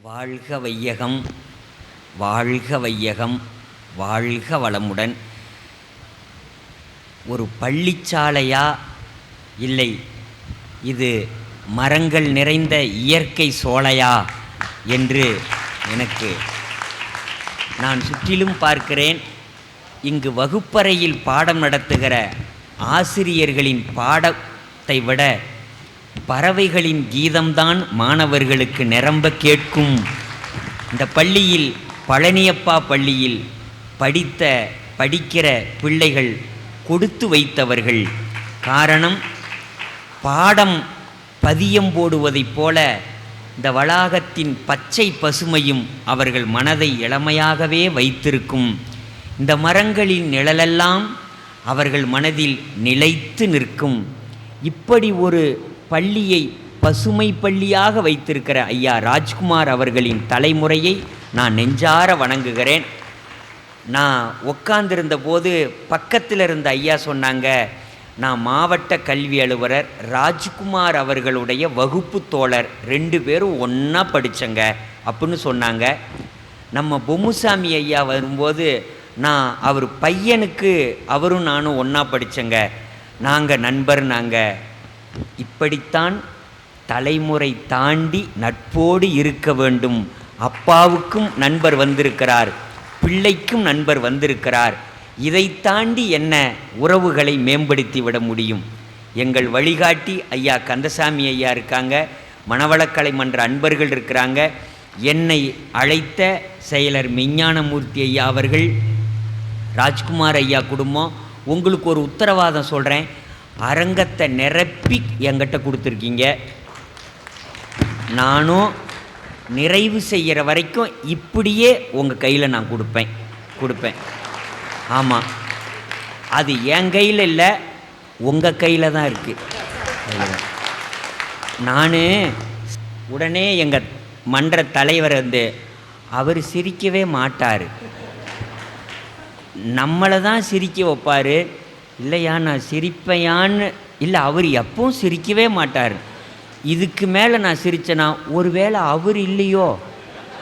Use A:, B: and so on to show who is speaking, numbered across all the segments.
A: வாழ்க வையகம், வாழ்க வையகம், வாழ்க வளமுடன். ஒரு பள்ளிச்சாலையா இல்லை இது மரங்கள் நிறைந்த இயற்கை சோலையா என்று நான் சுற்றிலும் பார்க்கிறேன். இங்கு வகுப்பறையில் பாடம் நடத்துகிற ஆசிரியர்களின் பாடத்தை விட பறவைகளின் கீதம்தான் மாணவர்களுக்கு நிரம்ப கேட்கும். இந்த பள்ளியில், பழனியப்பா பள்ளியில் படிக்கிற பிள்ளைகள் கொடுத்து வைத்தவர்கள். காரணம், பாடம் பதியம் போடுவதைப் போல இந்த வளாகத்தின் பச்சை பசுமையும் அவர்கள் மனதை இளமையாகவே வைத்திருக்கும். இந்த மரங்களின் நிழலெல்லாம் அவர்கள் மனதில் நிலைத்து நிற்கும். இப்படி ஒரு பள்ளியை பசுமை பள்ளியாக வைத்திருக்கிற ஐயா ராஜ்குமார் அவர்களின் தலைமுறையை நான் நெஞ்சார வணங்குகிறேன். நான் உட்கார்ந்திருந்த போது பக்கத்தில் இருந்த ஐயா சொன்னாங்க, நான் மாவட்ட கல்வி அலுவலர் ராஜ்குமார் அவர்களுடைய வகுப்பு தோழர், 2 பேரும் ஒன்றா படித்தங்க அப்படின்னு சொன்னாங்க. நம்ம பொம்முசாமி ஐயா வரும்போது, நான் அவர் பையனுக்கு அவரும் நானும் ஒன்றா படித்தங்க, நாங்கள் நண்பர். இப்படித்தான் தலைமுறை தாண்டி நட்போடு இருக்க வேண்டும். அப்பாவுக்கும் நண்பர் வந்திருக்கிறார், பிள்ளைக்கும் நண்பர் வந்திருக்கிறார். இதை தாண்டி என்ன உறவுகளை மேம்படுத்தி விட முடியும்? எங்கள் வழிகாட்டி ஐயா கந்தசாமி ஐயா இருக்காங்க, மணவளக்கலை மன்ற அன்பர்கள் இருக்கிறாங்க, என்னை அழைத்த செயலர் மெஞ்ஞானமூர்த்தி ஐயா அவர்கள், ராஜ்குமார் ஐயா குடும்பம். உங்களுக்கு ஒரு உத்தரவாதம் சொல்கிறேன், அரங்கத்தை நிரப்பி என்கிட்ட கொடுத்துருக்கீங்க. நானும் நிறைவு செய்கிற வரைக்கும் இப்படியே உங்கள் கையில் நான் கொடுப்பேன். ஆமாம், அது என் கையில் இல்லை, உங்கள் கையில் தான் இருக்குது. நான் உடனே எங்கள் மன்ற தலைவர் அவர் சிரிக்கவே மாட்டார், நம்மளை தான் சிரிக்க வைப்பார். இல்லையா நான் சிரிப்பையான்னு இல்லை, அவர் எப்பவும் சிரிக்கவே மாட்டார். இதுக்கு மேலே நான் சிரித்தேனா ஒருவேளை அவர் இல்லையோ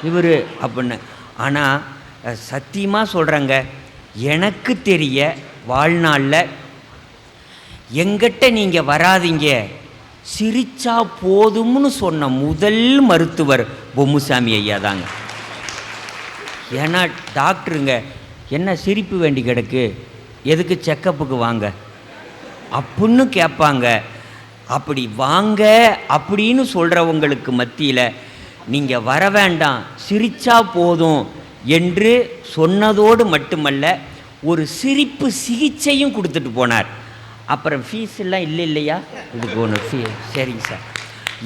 A: இவர் அப்படின்னு. ஆனால் சத்தியமாக சொல்கிறேங்க, எனக்கு தெரிய வாழ்நாளில் எங்கிட்ட நீங்கள் வராதிங்க, சிரிச்சா போதும்னு சொன்ன முதல் மருத்துவர் பொம்முசாமி ஐயா தாங்க. ஏன்னா டாக்டருங்க, என்ன சிரிப்பு வேண்டி கிடக்கு, எதுக்கு செக்கப்புக்கு வாங்க அப்படின்னு கேட்பாங்க. அப்படி வாங்க அப்படின்னு சொல்கிறவங்களுக்கு மத்தியில் நீங்கள் வர வேண்டாம், சிரிச்சா போதும் என்று சொன்னதோடு மட்டுமல்ல, ஒரு சிரிப்பு சிகிச்சையும் கொடுத்துட்டு போனார். அப்புறம் ஃபீஸ் எல்லாம் இல்லையா இதுக்கு ஒன்று சரிங்க சார்.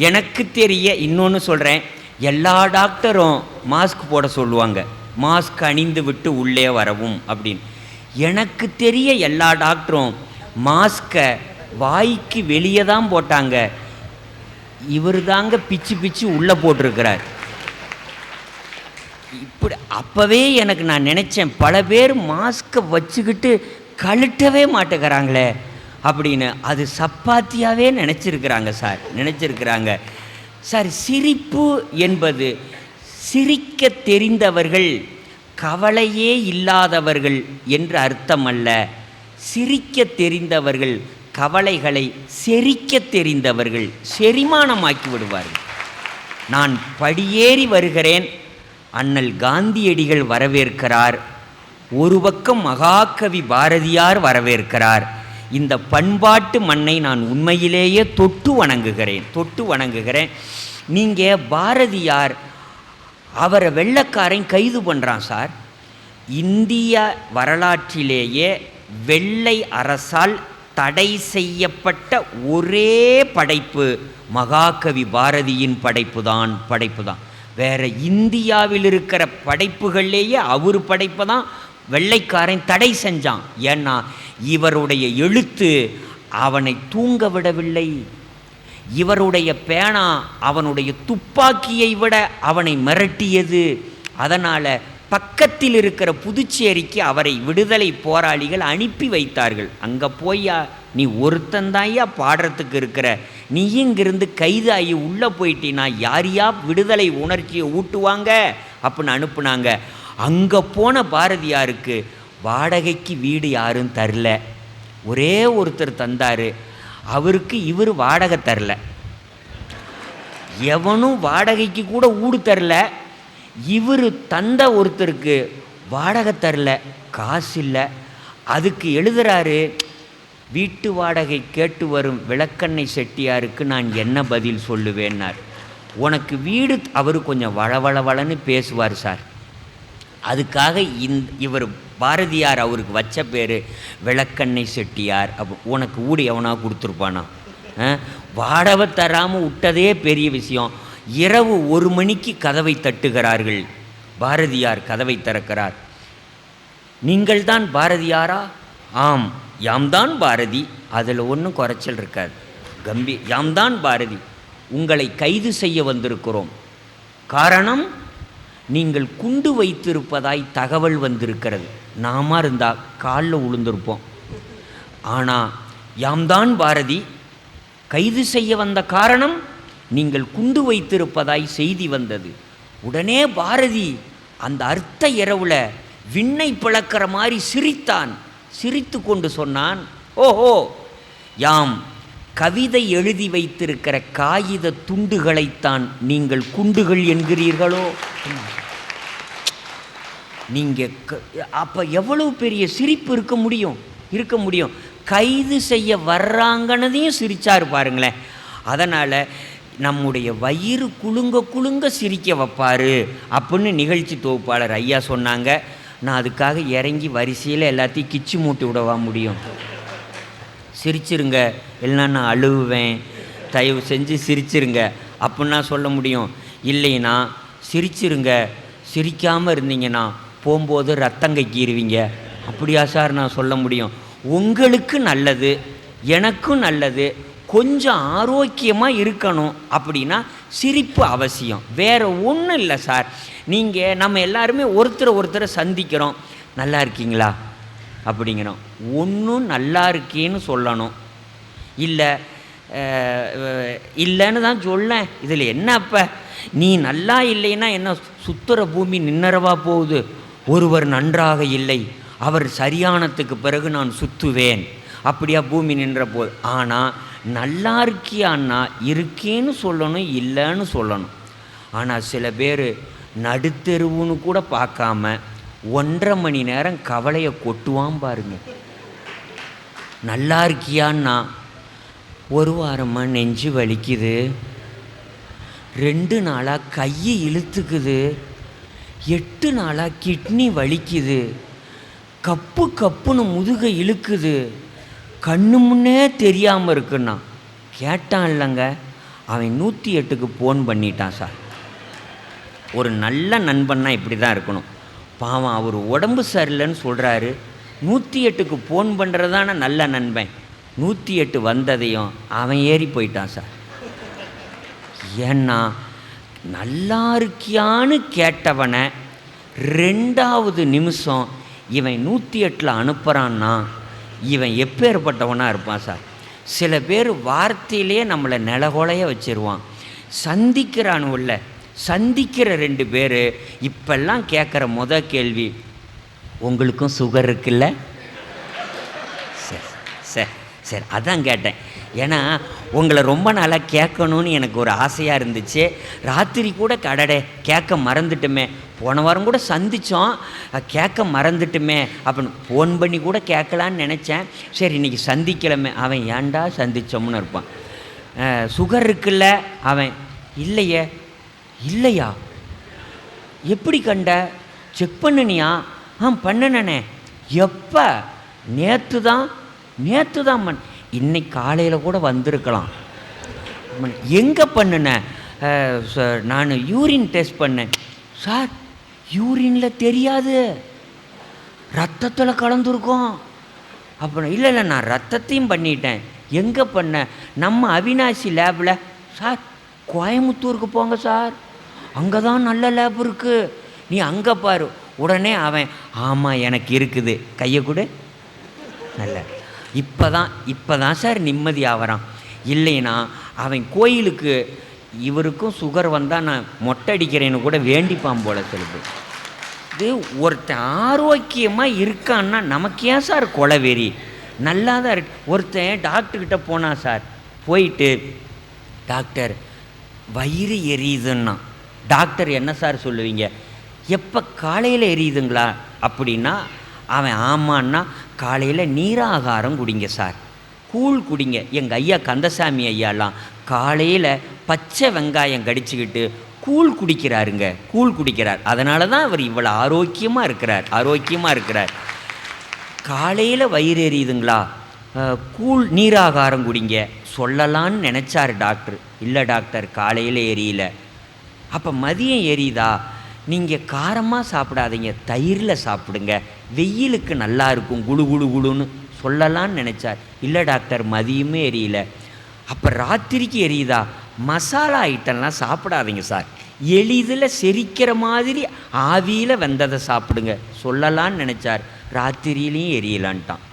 A: எனக்கு தெரிய இன்னொன்று சொல்கிறேன், எல்லா டாக்டரும் மாஸ்க் போட சொல்லுவாங்க, மாஸ்க் அணிந்து விட்டு உள்ளே வரவும் அப்படின்னு. எனக்கு தெரிய எல்லா டாக்டரும் மாஸ்கை வாய்க்கு வெளியே தான் போட்டாங்க. இவர் தாங்க பிச்சு உள்ளே போட்டிருக்கிறார். இப்படி அப்போவே நான் நினச்சேன், பல பேர் மாஸ்கை வச்சுக்கிட்டு கழட்டவே மாட்டேங்கிறாங்களே அப்படின்னு. அது சப்பாத்தியாகவே நினச்சிருக்கிறாங்க சார். சிரிப்பு என்பது சிரிக்க தெரிந்தவர்கள் கவலையே இல்லாதவர்கள் என்று அர்த்தம் அல்ல. சிரிக்க தெரிந்தவர்கள் கவலைகளை செரிக்க தெரிந்தவர்கள், செரிமானமாக்கி விடுவார்கள். நான் படியேறி வருகிறேன், அண்ணல் காந்தியடிகள் வரவேற்கிறார், ஒரு பக்கம் மகாகவி பாரதியார் வரவேற்கிறார். இந்த பண்பாட்டு மண்ணை நான் உண்மையிலேயே தொட்டு வணங்குகிறேன். நீங்கள் பாரதியார், அவரை வெள்ளைக்காரன் கைது பண்ணுறான் சார். இந்திய வரலாற்றிலேயே வெள்ளை அரசால் தடை செய்யப்பட்ட ஒரே படைப்பு மகாகவி பாரதியின் படைப்பு தான். வேறு இந்தியாவில் இருக்கிற படைப்புகள்லேயே அவர் படைப்பை தான் வெள்ளைக்காரன் தடை செஞ்சான். ஏன்னா இவருடைய எழுத்து அவனை தூங்க விடவில்லை, இவருடைய பேனா அவனுடைய துப்பாக்கியை விட அவனை மிரட்டியது. அதனால் பக்கத்தில் இருக்கிற புதுச்சேரிக்கு அவரை விடுதலை போராளிகள் அனுப்பி வைத்தார்கள். அங்கே போய்யா நீ ஒருத்தந்தாயா பாடுறதுக்கு இருக்கிற, நீ இங்கிருந்து கைதாகி உள்ளே போயிட்டினா யாரையா விடுதலை உணர்ச்சியை ஊட்டுவாங்க அப்படின்னு அனுப்புனாங்க. அங்கே போன பாரதியாருக்கு வாடகைக்கு வீடு யாரும் தரல, ஒரே ஒருத்தர் தந்தார். அவருக்கு இவர் வாடகை தரல, எவனும் வாடகைக்கு கூட ஊடு தரல. இவர் தந்த ஒருத்தருக்கு வாடகை தரல, காசு இல்லை. அதுக்கு எழுதுறாரு, வீட்டு வாடகை கேட்டு வரும் விளக்கண்ணை செட்டியாருக்கு நான் என்ன பதில் சொல்லுவேன்னார். உனக்கு வீடு, அவர் கொஞ்சம் வளவளவளன்னு பேசுவார் சார். அதுக்காக இவர் பாரதியார் அவருக்கு வச்ச பேர் விளக்கண்ணை செட்டியார். உனக்கு ஊடு எவனா கொடுத்துருப்பானா? வாடகை தராமல் விட்டதே பெரிய விஷயம். இரவு 1 மணிக்கு கதவை தட்டுகிறார்கள். பாரதியார் கதவை திறக்கிறார். நீங்கள் தான் பாரதியாரா? ஆம், யாம்தான் பாரதி. அதில் ஒன்றும் குறைச்சல் இருக்காது, யாம்தான் பாரதி. உங்களை கைது செய்ய வந்திருக்கிறோம். காரணம், நீங்கள் குண்டு வைத்திருப்பதாய் தகவல் வந்திருக்கிறது. நாம இருந்தால் காலில் விழுந்திருப்போம். ஆனால் யாம்தான் பாரதி, கைது செய்ய வந்த காரணம் நீங்கள் குண்டு வைத்திருப்பதாய் செய்தி வந்தது. உடனே பாரதி அந்த அர்த்த இரவுல விண்ணை பிளக்கிற மாதிரி சிரித்தான். சிரித்து கொண்டு சொன்னான், ஓஹோ, யாம் கவிதை எழுதி வைத்திருக்கிற காகித துண்டுகளைத்தான் நீங்கள் குண்டுகள் என்கிறீர்களோ? நீங்கள் அப்போ எவ்வளவு பெரிய சிரிப்பு இருக்க முடியும். கைது செய்ய வர்றாங்கன்னதையும் சிரிச்சார் பாருங்களேன். அதனால் நம்முடைய வயிறு குலுங்க சிரிக்க வைப்பார் அப்படின்னு நிகழ்ச்சி தொகுப்பாளர் ஐயா சொன்னாங்க. நான் அதுக்காக இறங்கி வரிசையில் எல்லாத்தையும் கிச்சு மூட்டி விடவா முடியும்? சிரிச்சிருங்க, இல்லைன்னா நான் அழுவேன், தயவு செஞ்சு சிரிச்சிருங்க அப்படின்னா சொல்ல முடியும். இல்லைன்னா சிரிச்சிருங்க, சிரிக்காமல் இருந்தீங்கன்னா போகும்போது ரத்தம் கைக்கிடுவீங்க அப்படியா சார் நான் சொல்ல முடியும்? உங்களுக்கு நல்லது, எனக்கும் நல்லது, கொஞ்சம் ஆரோக்கியமாக இருக்கணும் அப்படின்னா சிரிப்பு அவசியம். வேறு ஒன்றும் இல்லை சார். நம்ம எல்லாருமே ஒருத்தரை சந்திக்கிறோம், நல்லா இருக்கீங்களா அப்படிங்கிறோம். ஒன்றும் நல்லா இருக்கேன்னு சொல்லணும், இல்லைன்னு தான் சொல்லேன். இதில் என்ன அப்போ நீ நல்லா இல்லைன்னா என்ன சுத்துற பூமி நின்னரவா போகுது? ஒருவர் நன்றாக இல்லை, அவர் சரியானத்துக்கு பிறகு நான் சுற்றுவேன், அப்படியா பூமி நின்ற போது. ஆனால் நல்லா இருக்கியான்னா இருக்கேன்னு சொல்லணும், இல்லைன்னு சொல்லணும். ஆனால் சில பேர் நடுத்தெருவுன்னு கூட பார்க்காம 1.5 மணி நேரம் கவலையை கொட்டுவான் பாருங்க. நல்லா இருக்கியான்னா 1 வாரமாக நெஞ்சு வலிக்குது, 2 நாளாக கையை இழுத்துக்குது, 8 நாளாக கிட்னி வலிக்குது, கப்புன்னு முதுகை இழுக்குது, கண்ணு முன்னே தெரியாமல் இருக்குன்னா கேட்டான் இல்லைங்க. அவன் 108க்கு ஃபோன் பண்ணிட்டான் சார். ஒரு நல்ல நண்பன்னா இப்படி தான் இருக்கணும். பாவம் அவர் உடம்பு சரியில்லைன்னு சொல்கிறாரு, 108க்கு ஃபோன் பண்ணுறதான நல்ல நண்பன். 108 வந்ததையும் அவன் ஏறி போயிட்டான் சார். ஏன்னா நல்லா இருக்கியான்னு கேட்டவனை 2வது நிமிஷம் இவன் 108ல் அனுப்புகிறான்னா இவன் எப்பேற்பட்டவனாக இருப்பான் சார். சில பேர் வார்த்தையிலே நம்மளை நிலகொலைய வச்சிருவான். சந்திக்கிற 2 பேர் இப்பெல்லாம் கேட்குற கேள்வி, உங்களுக்கும் சுகர் இருக்குல்ல? சரி அதான் கேட்டேன். ஏன்னா உங்களை ரொம்ப நாளாக கேட்கணுன்னு எனக்கு ஒரு ஆசையாக இருந்துச்சு. ராத்திரி கூட கேட்க மறந்துட்டுமே, போன வாரம் கூட சந்தித்தோம், கேட்க மறந்துட்டுமே அப்படின்னு ஃபோன் பண்ணி கூட கேட்கலான்னு நினச்சேன். சரி இன்றைக்கி சந்திக்கலமே. அவன் ஏன்டா சந்தித்தோம்னு இருப்பான். சுகர் இருக்குல்ல? அவன் இல்லையா? எப்படி கண்ட? செக் பண்ணினியா? பண்ணினே. எப்போ? நேற்று தான் இன்னைக்கு காலையில் கூட வந்திருக்கலாம். எங்கே பண்ணினேன்? நான் யூரின் டெஸ்ட் பண்ணேன். சார் யூரினில் தெரியாது, ரத்தத்தில் கலந்துருக்கோம். அப்புறம் இல்லை நான் ரத்தத்தையும் பண்ணிட்டேன். எங்கே பண்ணேன்? நம்ம அவினாசி லேபில். சார் கோயம்புத்தூருக்கு போங்க சார், அங்கே தான் நல்ல லேப் இருக்குது, நீ அங்கே பாரு. உடனே அவன் ஆமாம் எனக்கு இருக்குது, கையை கொடு. நல்ல இப்போ தான் சார் நிம்மதி ஆகிறான். இல்லைன்னா அவன் கோயிலுக்கு இவருக்கும் சுகர் வந்தால் நான் மொட்டை அடிக்கிறேன்னு கூட வேண்டிப்பான் போல சொல்லுது. இது ஒருத்தன் ஆரோக்கியமாக இருக்கான்னா நமக்கு ஏன் சார் கொலவெறி? நல்லா தான் இருக்கு. ஒருத்தன் டாக்டர்கிட்ட போனான் சார், போயிட்டு டாக்டர் வயிறு எரியுதுன்னா, டாக்டர் என்ன சார் சொல்லுவீங்க? எப்போ காலையில் எரியுதுங்களா அப்படின்னா அவன் ஆமான்னா காலையில் நீராகாரம் குடிங்க சார், கூழ் குடிங்க. எங்கள் ஐயா கந்தசாமி ஐயாலாம் காலையில் பச்சை வெங்காயம் கடிச்சுக்கிட்டு கூழ் குடிக்கிறாருங்க, கூழ் குடிக்கிறார். அதனால தான் அவர் இவ்வளோ ஆரோக்கியமாக இருக்கிறார். காலையில் வயிறு எரியுதுங்களா, கூழ் நீராகாரம் குடிங்க சொல்லலான்னு நினச்சார் டாக்டர். இல்லை டாக்டர் காலையில் எரியல. அப்போ மதியம் எரியுதா, நீங்கள் காரமாக சாப்பிடாதீங்க, தயிரில் சாப்பிடுங்க, வெயிலுக்கு நல்லா இருக்கும் குழு குழு குழுன்னு சொல்லலான்னு நினச்சார். இல்லை டாக்டர் மதியமே எரியல. அப்போ ராத்திரிக்கு எரியுதா, மசாலா ஐட்டம்லாம் சாப்பிடாதீங்க சார், எளிதில் செரிக்கிற மாதிரி ஆவியில் வெந்ததை சாப்பிடுங்க சொல்லலான்னு நினச்சார். ராத்திரியிலையும் எரியலான்ட்டான்.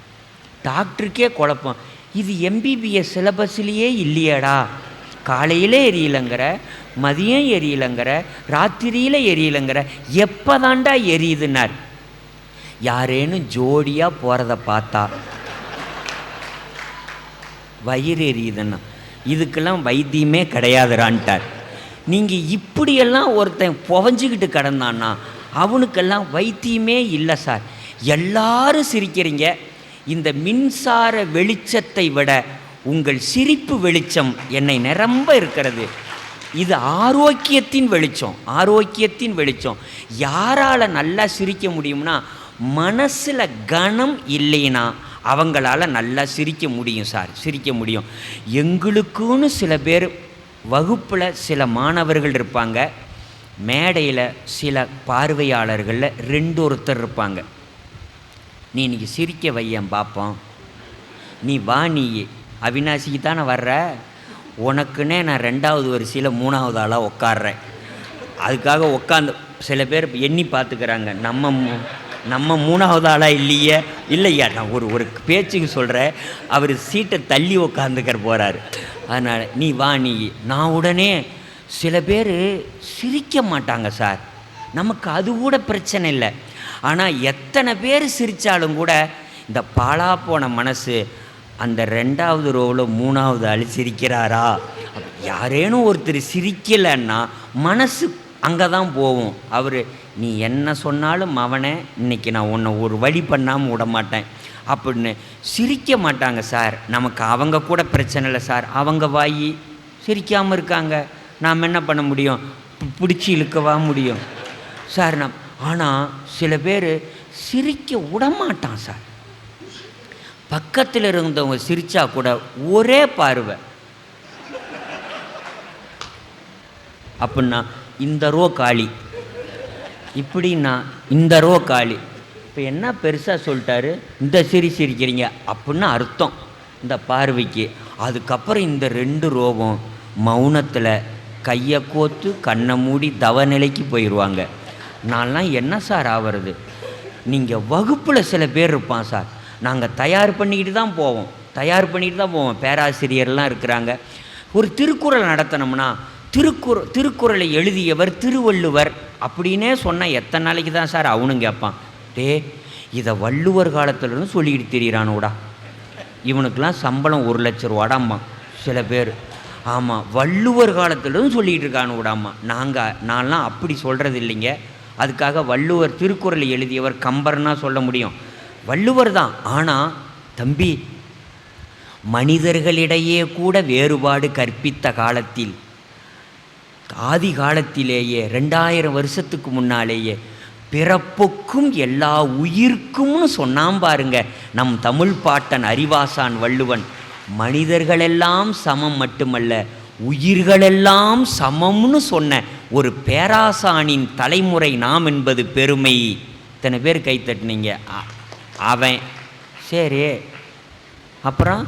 A: டாக்டருக்கே குழப்பம், இது எம்பிபிஎஸ் சிலபஸ்லேயே இல்லையடா, காலையில் எரியலைங்கிற, மதியம் எரியலைங்கிற, ராத்திரியில் எரியலைங்கிற, எப்போ தாண்டா எரியுதுன்னார். யாரேனும் ஜோடியாக போகிறத பார்த்தா வயிறு எரியுதுன்னா இதுக்கெல்லாம் வைத்தியமே கிடையாதுறான்ட்டார். நீங்கள் இப்படியெல்லாம் ஒருத்தன் புவஞ்சிக்கிட்டு கிடந்தான்னா அவனுக்கெல்லாம் வைத்தியமே இல்லை சார். எல்லாரும் சிரிக்கிறீங்க. இந்த மின்சார வெளிச்சத்தை விட உங்கள் சிரிப்பு வெளிச்சம் என்னை நிரம்ப இருக்கிறது. இது ஆரோக்கியத்தின் வெளிச்சம். யாரால் நல்லா சிரிக்க முடியும்னா, மனசில் கனம் இல்லைன்னா அவங்களால நல்லா சிரிக்க முடியும் சார், சிரிக்க முடியும். எங்களுக்குன்னு சில பேர் வகுப்பில் சில மாணவர்கள் இருப்பாங்க, மேடையில் சில பார்வையாளர்களில் 2 ஒருத்தர் இருப்பாங்க. நீ இன்றைக்கி சிரிக்க வையன் பார்ப்போம், நீ வா, நீ அவினாசிக்கு தானே வர்ற, உனக்குன்னே நான் 2வது வரிசையில் 3வது ஆளாக உட்காடுறேன். அதுக்காக உட்காந்து சில பேர் எண்ணி பார்த்துக்கிறாங்க, நம்ம 3வது ஆளாக இல்லையா நான் ஒரு பேச்சுக்கு சொல்கிறேன், அவர் சீட்டை தள்ளி உட்காந்துக்கிற போகிறாரு. அதனால் நீ வா, நீ நான் உடனே சில பேர் சிரிக்க மாட்டாங்க சார், நமக்கு அது கூட பிரச்சனை இல்லை. ஆனால் எத்தனை பேர் சிரித்தாலும் கூட இந்த பாழா போன மனசு அந்த 2வது ரோவில் 3வது ஆள் சிரிக்கிறாரா, யாரேனும் ஒருத்தர் சிரிக்கலைன்னா மனசு அங்கே தான் போகும். அவர் நீ என்ன சொன்னாலும் அவனை இன்றைக்கி நான் உன்னை ஒரு வழி பண்ணாமல் விட மாட்டேன் அப்படின்னு சிரிக்க மாட்டாங்க சார். நமக்கு அவங்க கூட பிரச்சனை இல்லை சார், அவங்க வாயி சிரிக்காமல் இருக்காங்க, நாம் என்ன பண்ண முடியும், பிடிச்சி இழுக்கவா முடியும் சார். ஆனால் சில பேர் சிரிக்க விடமாட்டான் சார். பக்கத்தில் இருந்தவங்க சிரித்தா கூட ஒரே பார்வை அப்படின்னா இந்த ரோ காலி, இப்படின்னா இந்த ரோ காலி. இப்போ என்ன பெருசாக சொல்லிட்டாரு, இந்த சிரிக்கிறீங்க அப்படின்னு அர்த்தம் இந்த பார்வைக்கு. அதுக்கப்புறம் இந்த 2 ரோவும் மௌனத்தில் கையை கோத்து கண்ணை மூடி தவநிலைக்கு போயிடுவாங்க. நான்லாம் என்ன சார் ஆகிறது? நீங்கள் வகுப்பில் சில பேர் இருப்பான் சார், நாங்கள் தயார் பண்ணிக்கிட்டு தான் போவோம், பேராசிரியர்லாம் இருக்கிறாங்க. ஒரு திருக்குறள் நடத்தினோம்னா திருக்குறளை எழுதியவர் திருவள்ளுவர் அப்படின்னே சொன்னால் எத்தனை நாளைக்கு தான் சார் அவனும் கேட்பான், இதை வள்ளுவர் காலத்துலன்னு சொல்லிக்கிட்டு தெரியிறானோடா, இவனுக்கெல்லாம் சம்பளம் 1 லட்ச ரூபாடாம்மா சில பேர். ஆமாம், வள்ளுவர் காலத்துலன்னு சொல்லிக்கிட்டு இருக்கானோடாம்மா. நான்லாம் அப்படி சொல்கிறது இல்லைங்க. அதுக்காக வள்ளுவர் திருக்குறளை எழுதியவர் கம்பர்னா சொல்ல முடியும், வள்ளுவர் தான். ஆனால் தம்பி, மனிதர்களிடையே கூட வேறுபாடு கற்பித்த காலத்தில், ஆதி காலத்திலேயே 2000 வருஷத்துக்கு முன்னாலேயே பிறப்புக்கும் எல்லா உயிர்க்கும்னு சொன்னான் பாருங்க நம் தமிழ் பாட்டன் அறிவாசான் வள்ளுவன். மனிதர்களெல்லாம் சமம் மட்டுமல்ல, உயிர்களெல்லாம் சமம்னு சொன்ன ஒரு பேராசானின் தலைமுறை நாம் என்பது பெருமை. இத்தனை பேர் கைத்தட்டினீங்க. அவன் சரி, அப்புறம்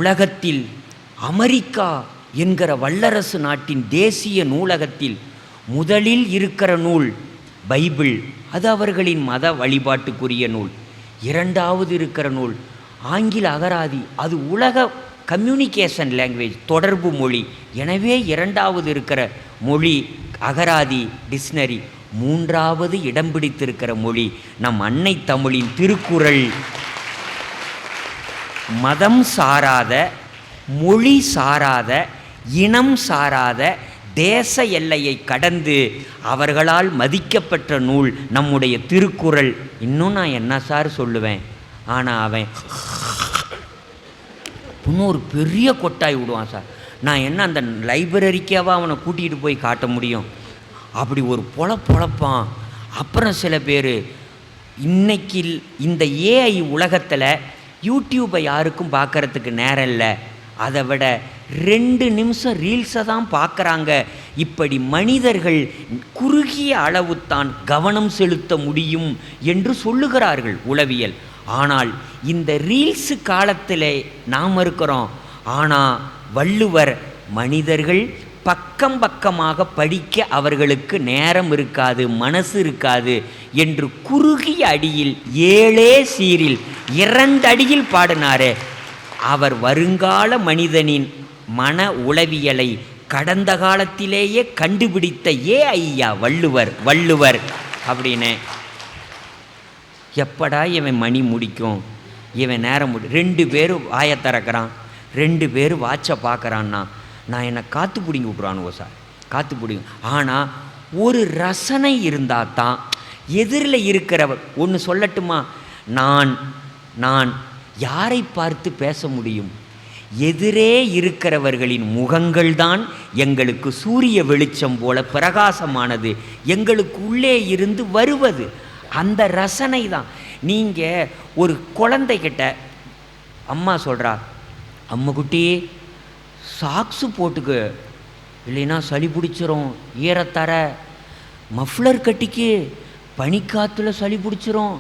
A: உலகத்தில் அமெரிக்கா என்கிற வல்லரசு நாட்டின் தேசிய நூலகத்தில் முதலில் இருக்கிற நூல் பைபிள், அது அவர்களின் மத வழிபாட்டுக்குரிய நூல். இரண்டாவது இருக்கிற நூல் ஆங்கில அகராதி, அது உலக கம்யூனிகேஷன் லாங்குவேஜ், தொடர்பு மொழி. எனவே இரண்டாவது இருக்கிற மொழி அகராதி, டிக்ஷனரி. மூன்றாவது இடம் பிடித்திருக்கிற மொழி நம் அன்னை தமிழின் திருக்குறள். மதம் சாராத, மொழி சாராத, இனம் சாராத, தேச எல்லையை கடந்து அவர்களால் மதிக்கப்பெற்ற நூல் நம்முடைய திருக்குறள். இன்னும் நான் என்ன சார் சொல்லுவேன், ஆனால் அவன் இன்னும் ஒரு பெரிய கொட்டாய் விடுவான் சார். நான் என்ன அந்த லைப்ரரிக்காவா அவனை கூட்டிகிட்டு போய் காட்ட முடியும்? அப்படி ஒரு பொழப்பான். அப்புறம் சில பேர் இன்னைக்கு இந்த ஏஐ உலகத்தில் யூடியூப்பை யாருக்கும் பார்க்குறதுக்கு நேரம் இல்லை, அதை விட 2 நிமிஷம் ரீல்ஸை தான் பார்க்குறாங்க. இப்படி மனிதர்கள் குறுகிய அளவுத்தான் கவனம் செலுத்த முடியும் என்று சொல்லுகிறார்கள் உளவியல். ஆனால் இந்த ரீல்ஸு காலத்தில் நாம் இருக்கிறோம். ஆனால் வள்ளுவர் மனிதர்கள் பக்கம் பக்கமாக படிக்க அவர்களுக்கு நேரம் இருக்காது, மனசு இருக்காது என்று குறுகிய அடியில் 7 சீரில் 2 அடியில் பாடினாரே, அவர் வருங்கால மனிதனின் மன உளவியலை கடந்த காலத்திலேயே கண்டுபிடித்த ஐயா வள்ளுவர் அப்படின்னு. எப்படா இவன் மணி முடிக்கும், இவன் நேரம் 2 பேரும் வாயை திறக்கிறான், 2 பேரும் வாட்சை பார்க்குறான்னா நான் என்னை காற்று பிடிங்கி விட்ருவானுவோ சார், காற்று பிடிங்க. ஆனால் ஒரு ரசனை இருந்தால் தான் எதிரில் இருக்கிறவர் ஒன்று சொல்லட்டுமா, நான் யாரை பார்த்து பேச முடியும்? எதிரே இருக்கிறவர்களின் முகங்கள்தான் எங்களுக்கு சூரிய வெளிச்சம் போல பிரகாசமானது, எங்களுக்கு உள்ளே இருந்து வருவது அந்த ரசனை தான். நீங்கள் ஒரு குழந்தைகிட்ட அம்மா சொல்கிறா, அம்மா குட்டி சாக்ஸு போட்டுக்கு, இல்லைன்னா சளி பிடிச்சிரும், ஈரத்தர மஃப்ளர் கட்டிக்கு, பனிக்காற்றுல சளி பிடிச்சிரும்,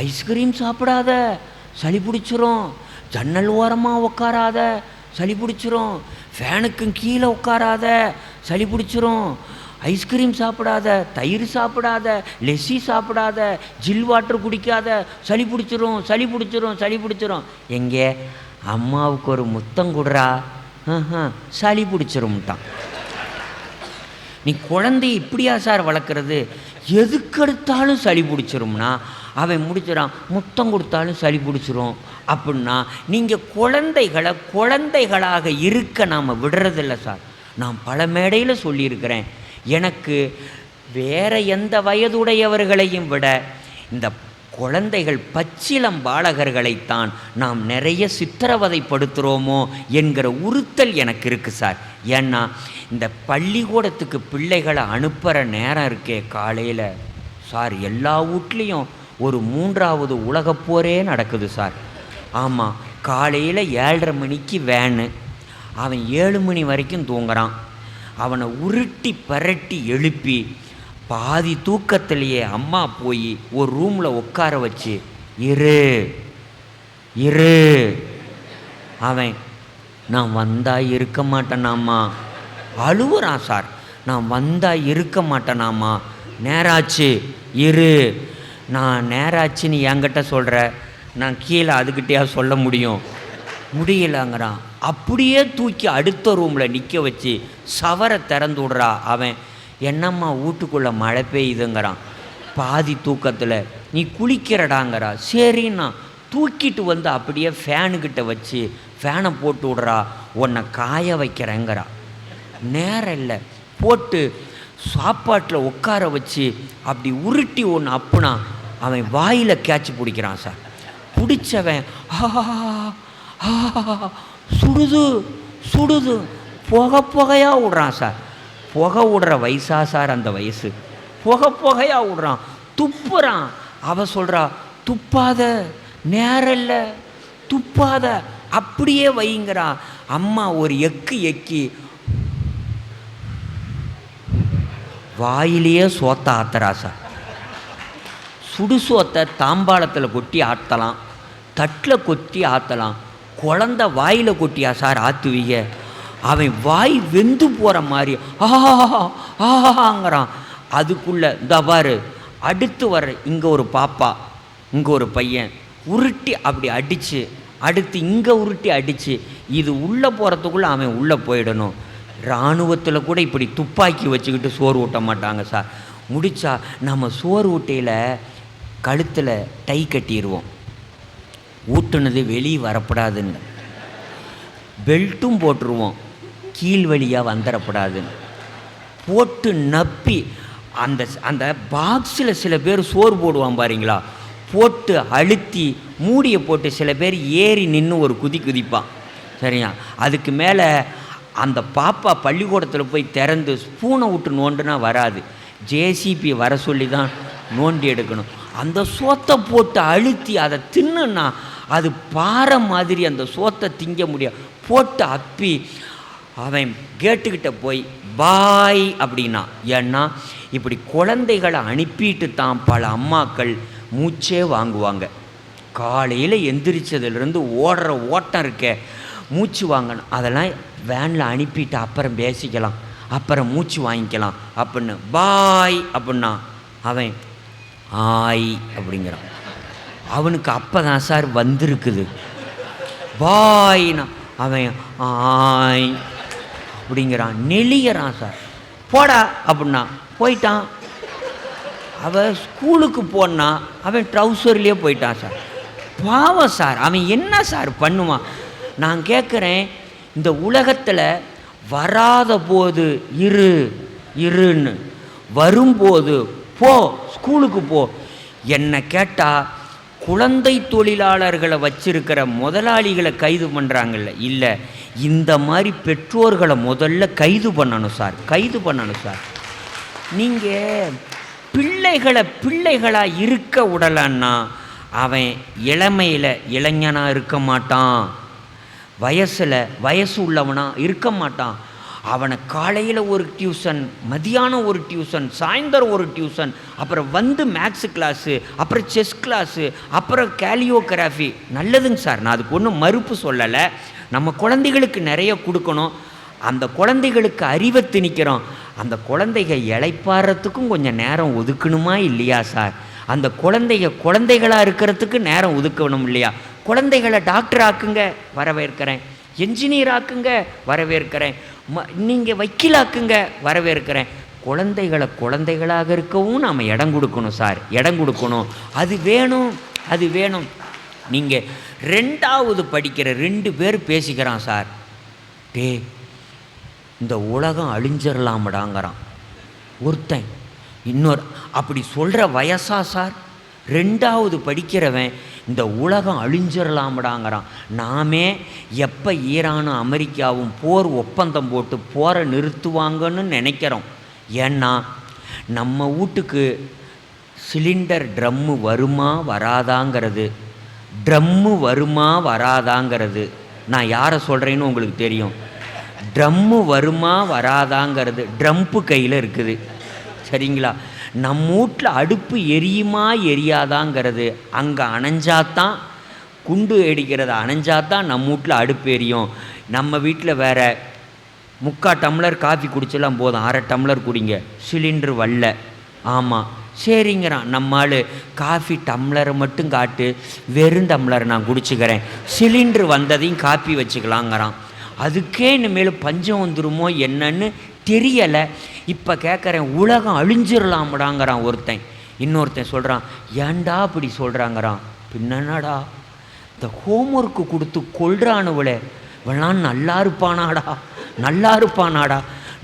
A: ஐஸ்கிரீம் சாப்பிடாத சளி பிடிச்சிரும், ஜன்னல் ஓரமாக உட்காராத சளி பிடிச்சிரும், ஃபேனுக்கும் கீழே உட்காராத சளி பிடிச்சிரும், ஐஸ்கிரீம் சாப்பிடாத, தயிர் சாப்பிடாத, லெஸ்ஸி சாப்பிடாத, ஜில் வாட்டர் குடிக்காத, சளி பிடிச்சிரும். எங்கே அம்மாவுக்கு ஒரு முத்தம் கொடுறா, சளி பிடிச்சிரும்ட்டான். நீ குழந்தைய இப்படியா சார் வளர்க்குறது? எதுக்கெடுத்தாலும் சளி பிடிச்சிரும்னா அவன் முடிச்சிடான், முத்தம் கொடுத்தாலும் சளி பிடிச்சிரும் அப்படின்னா நீங்கள் குழந்தைகளாக இருக்க நாம் விடுறதில்ல சார். நான் பல மேடையில் சொல்லியிருக்கிறேன், எனக்கு வேறு எந்த வயதுடையவர்களையும் விட இந்த குழந்தைகள் பச்சிளம் பாலகர்களைத்தான் நாம் நிறைய சித்திரவதைப்படுத்துகிறோமோ என்கிற உறுத்தல் எனக்கு இருக்குது சார். ஏன்னா இந்த பள்ளிக்கூடத்துக்கு பிள்ளைகளை அனுப்புகிற நேரம் இருக்கே காலையில் சார், எல்லா வீட்லேயும் ஒரு 3வது உலகப்போரே நடக்குது சார். ஆமாம், காலையில் 7:30 மணிக்கு வேனு, அவன் 7 மணி வரைக்கும் தூங்குறான். அவனை உருட்டி பரட்டி எழுப்பி பாதி தூக்கத்திலேயே அம்மா போய் ஒரு ரூமில் உட்கார வச்சு இரு அவன் நான் வந்தா இருக்க மாட்டேனாம்மா அழுவுறான் சார். நான் வந்தா இருக்க மாட்டேனாம்மா, நேராச்சு இரு. நான் நேராச்சுன்னு என்கிட்ட சொல்கிற, நான் கீழே அதுக்கிட்டேயா சொல்ல முடியலங்கிறான். அப்படியே தூக்கி அடுத்த ரூமில் நிற்க வச்சு சவரை திறந்து விட்றா. அவன் என்னம்மா வீட்டுக்குள்ளே மழை பெய்யுதுங்கிறான் பாதி தூக்கத்தில். நீ குளிக்கிறடாங்கிறா. சரின்னா தூக்கிட்டு வந்து அப்படியே ஃபேனுக்கிட்ட வச்சு ஃபேனை போட்டு விட்றா, உன்னை காய வைக்கிறேங்கிறா. நேரம் இல்லை, போட்டு சாப்பாட்டில் உட்கார வச்சு அப்படி உருட்டி ஒன்று அப்புனா அவன் வாயில் கேட்சி பிடிக்கிறான் சார். பிடிச்சவன் சுடுது புகையாக விடுறான் சார். புகை விடுற வயசா சார் அந்த வயசு? புகையாக விடுறான், துப்புறான். அவ சொல்கிறா துப்பாத, நேரம் இல்லை, துப்பாத, அப்படியே வைங்கிறா. அம்மா ஒரு எக்கி வாயிலேயே சோத்த ஆத்துறா சார். சுடு சோத்தை தாம்பாளத்தில் கொட்டி ஆற்றலாம், தட்டில் கொட்டி ஆற்றலாம், குழந்த வாயில் கொட்டியா சார் ஆற்றுவீங்க? அவன் வாய் வெந்து போகிற மாதிரி ஆஹாங்கிறான். அதுக்குள்ளே இந்த பாரு அடுத்து வர்ற இங்கே ஒரு பாப்பா, இங்கே ஒரு பையன் உருட்டி அப்படி அடித்து, அடுத்து இங்கே உருட்டி அடித்து, இது உள்ளே போகிறதுக்குள்ளே அவன் உள்ளே போயிடணும். இராணுவத்தில் கூட இப்படி துப்பாக்கி வச்சுக்கிட்டு சோறு ஊட்ட மாட்டாங்க சார். முடித்தா நம்ம சோறு ஊட்டையில் கழுத்தில் டை கட்டிடுவோம், ஊட்டுனது வெளியே வரப்படாதுன்னு. பெல்ட்டும் போட்டுருவோம், கீழ் வழியாக வந்துடப்படாதுன்னு போட்டு நப்பி அந்த அந்த பாக்ஸில் சில பேர் சோறு போடுவான் பாருங்களா, போட்டு அழுத்தி மூடியை போட்டு சில பேர் ஏறி நின்று ஒரு குதிப்பான். சரியா? அதுக்கு மேலே அந்த பாப்பா பள்ளிக்கூடத்தில் போய் திறந்து ஸ்பூனை விட்டு நோண்டுனா வராது, ஜேசிபி வர சொல்லி தான் நோண்டி எடுக்கணும். அந்த சோத்தை போட்டு அழுத்தி அதை தின்னுன்னா அது பாறை மாதிரி அந்த சோத்தை திங்க முடியாது. போட்டு அப்பி அவன் கேட்டுக்கிட்ட போய் பாய் அப்படின்னா. ஏன்னா இப்படி குழந்தைகளை அனுப்பிட்டு தான் பல அம்மாக்கள் மூச்சே வாங்குவாங்க. காலையில் எந்திரிச்சதுலேருந்து ஓடுற ஓட்டம் இருக்க மூச்சு வாங்கணும். அதெல்லாம் வேனில் அனுப்பிட்டு அப்புறம் பேசிக்கலாம், அப்புறம் மூச்சு வாங்கிக்கலாம் அப்படின்னு பாய் அப்படின்னா அவன் ஆய் அப்படிங்கிறான். அவனுக்கு அப்போ தான் சார் வந்திருக்குது பாய்னா. அவன் ஆய் அப்படிங்கிறான், நெளியறான் சார். போடா அப்படின்னா போயிட்டான். அவன் ஸ்கூலுக்கு போனா அவன் ட்ரௌசர்லேயே போயிட்டான் சார். பாவம் சார், அவன் என்ன சார் பண்ணுவான்? நான் கேட்குறேன், இந்த உலகத்தில் வராத போது இருன்னு, வரும்போது போ ஸ்கூலுக்கு போ. என்னை கேட்டால் குழந்தை தொழிலாளர்களை வச்சிருக்கிற முதலாளிகளை கைது பண்ணுறாங்கல்ல, இல்லை இந்த மாதிரி பெற்றோர்களை முதல்ல கைது பண்ணணும் சார், கைது பண்ணணும் சார். நீங்கள் பிள்ளைகளாக இருக்க விடலான்னா அவன் இளமையில் இளைஞனாக இருக்க மாட்டான், வயசு உள்ளவனாக இருக்க மாட்டான். அவனை காலையில் ஒரு டியூஷன், மதியானம் ஒரு டியூஷன், சாயந்தரம் ஒரு டியூஷன், அப்புறம் வந்து மேக்ஸு கிளாஸு, அப்புறம் செஸ் கிளாஸு, அப்புறம் கேலியோகிராஃபி. நல்லதுங்க சார், நான் அதுக்கு ஒன்றும் மறுப்பு சொல்லலை. நம்ம குழந்தைகளுக்கு நிறைய கொடுக்கணும், அந்த குழந்தைகளுக்கு அறிவை திணிக்கிறோம். அந்த குழந்தைக இளைப்பாறத்துக்கும் கொஞ்சம் நேரம் ஒதுக்கணுமா இல்லையா சார்? அந்த குழந்தைகளாக இருக்கிறதுக்கு நேரம் ஒதுக்கணும் இல்லையா? குழந்தைகளை டாக்டர் ஆக்குங்க, வரவேற்கிறேன். என்ஜினியர் ஆக்குங்க, வரவேற்கிறேன். நீங்கள் வக்கீலாக்குங்க, வரவேற்கிறேன். குழந்தைகளாக இருக்கவும் நாம் இடம் கொடுக்கணும் சார், இடம் கொடுக்கணும். அது வேணும். நீங்கள் 2வது படிக்கிற 2 பேர் பேசிக்கிறான் சார். இந்த உலகம் அழிஞ்சிடலாமடாங்கிறான் ஒருத்தன். இன்னொரு அப்படி சொல்கிற வயசா சார்? 2வது படிக்கிறவன் இந்த உலகம் அழிஞ்சிடலாமடாங்கிறான். நாமே எப்போ ஈரானும் அமெரிக்காவும் போர் ஒப்பந்தம் போட்டு போரை நிறுத்துவாங்கன்னு நினைக்கிறோம். ஏன்னா நம்ம வீட்டுக்கு சிலிண்டர் ட்ரம்மு வருமா வராதாங்கிறது நான் யாரை சொல்கிறேன்னு உங்களுக்கு தெரியும். ட்ரம்மு வருமா வராதாங்கிறது ட்ரம்ப்பு கையில் இருக்குது, சரிங்களா? நம்ம வீட்டில் அடுப்பு எரியுமா எரியாதாங்கிறது அங்கே அணைஞ்சாதான், குண்டு அடிக்கிறது அணைஞ்சாதான் நம்ம வீட்டில் அடுப்பு எரியும். நம்ம வீட்டில் வேறு 3/4 டம்ளர் காஃபி குடிச்செல்லாம் போதும், 1/2 டம்ளர் குடிங்க, சிலிண்டர் வரல. ஆமாம் சரிங்கிறான் நம்மால். காஃபி டம்ளரை மட்டும் காட்டு, வெறும் டம்ளர் நான் குடிச்சுக்கிறேன், சிலிண்டர் வந்ததையும் காப்பி வச்சுக்கலாங்கிறான். அதுக்கே இனிமேல் பஞ்சம் வந்துருமோ என்னன்னு தெரியலை. இப்போ கேட்குறேன், உலகம் அழிஞ்சிடலாமடாங்கிறான் ஒருத்தன். இன்னொருத்தன் சொல்கிறான், ஏன்டா அப்படி சொல்கிறாங்கிறான். பின்னடா இந்த ஹோம்ஒர்க்கு கொடுத்து கொள்றானுவளே, இவெல்லாம் நல்லா இருப்பானாடா,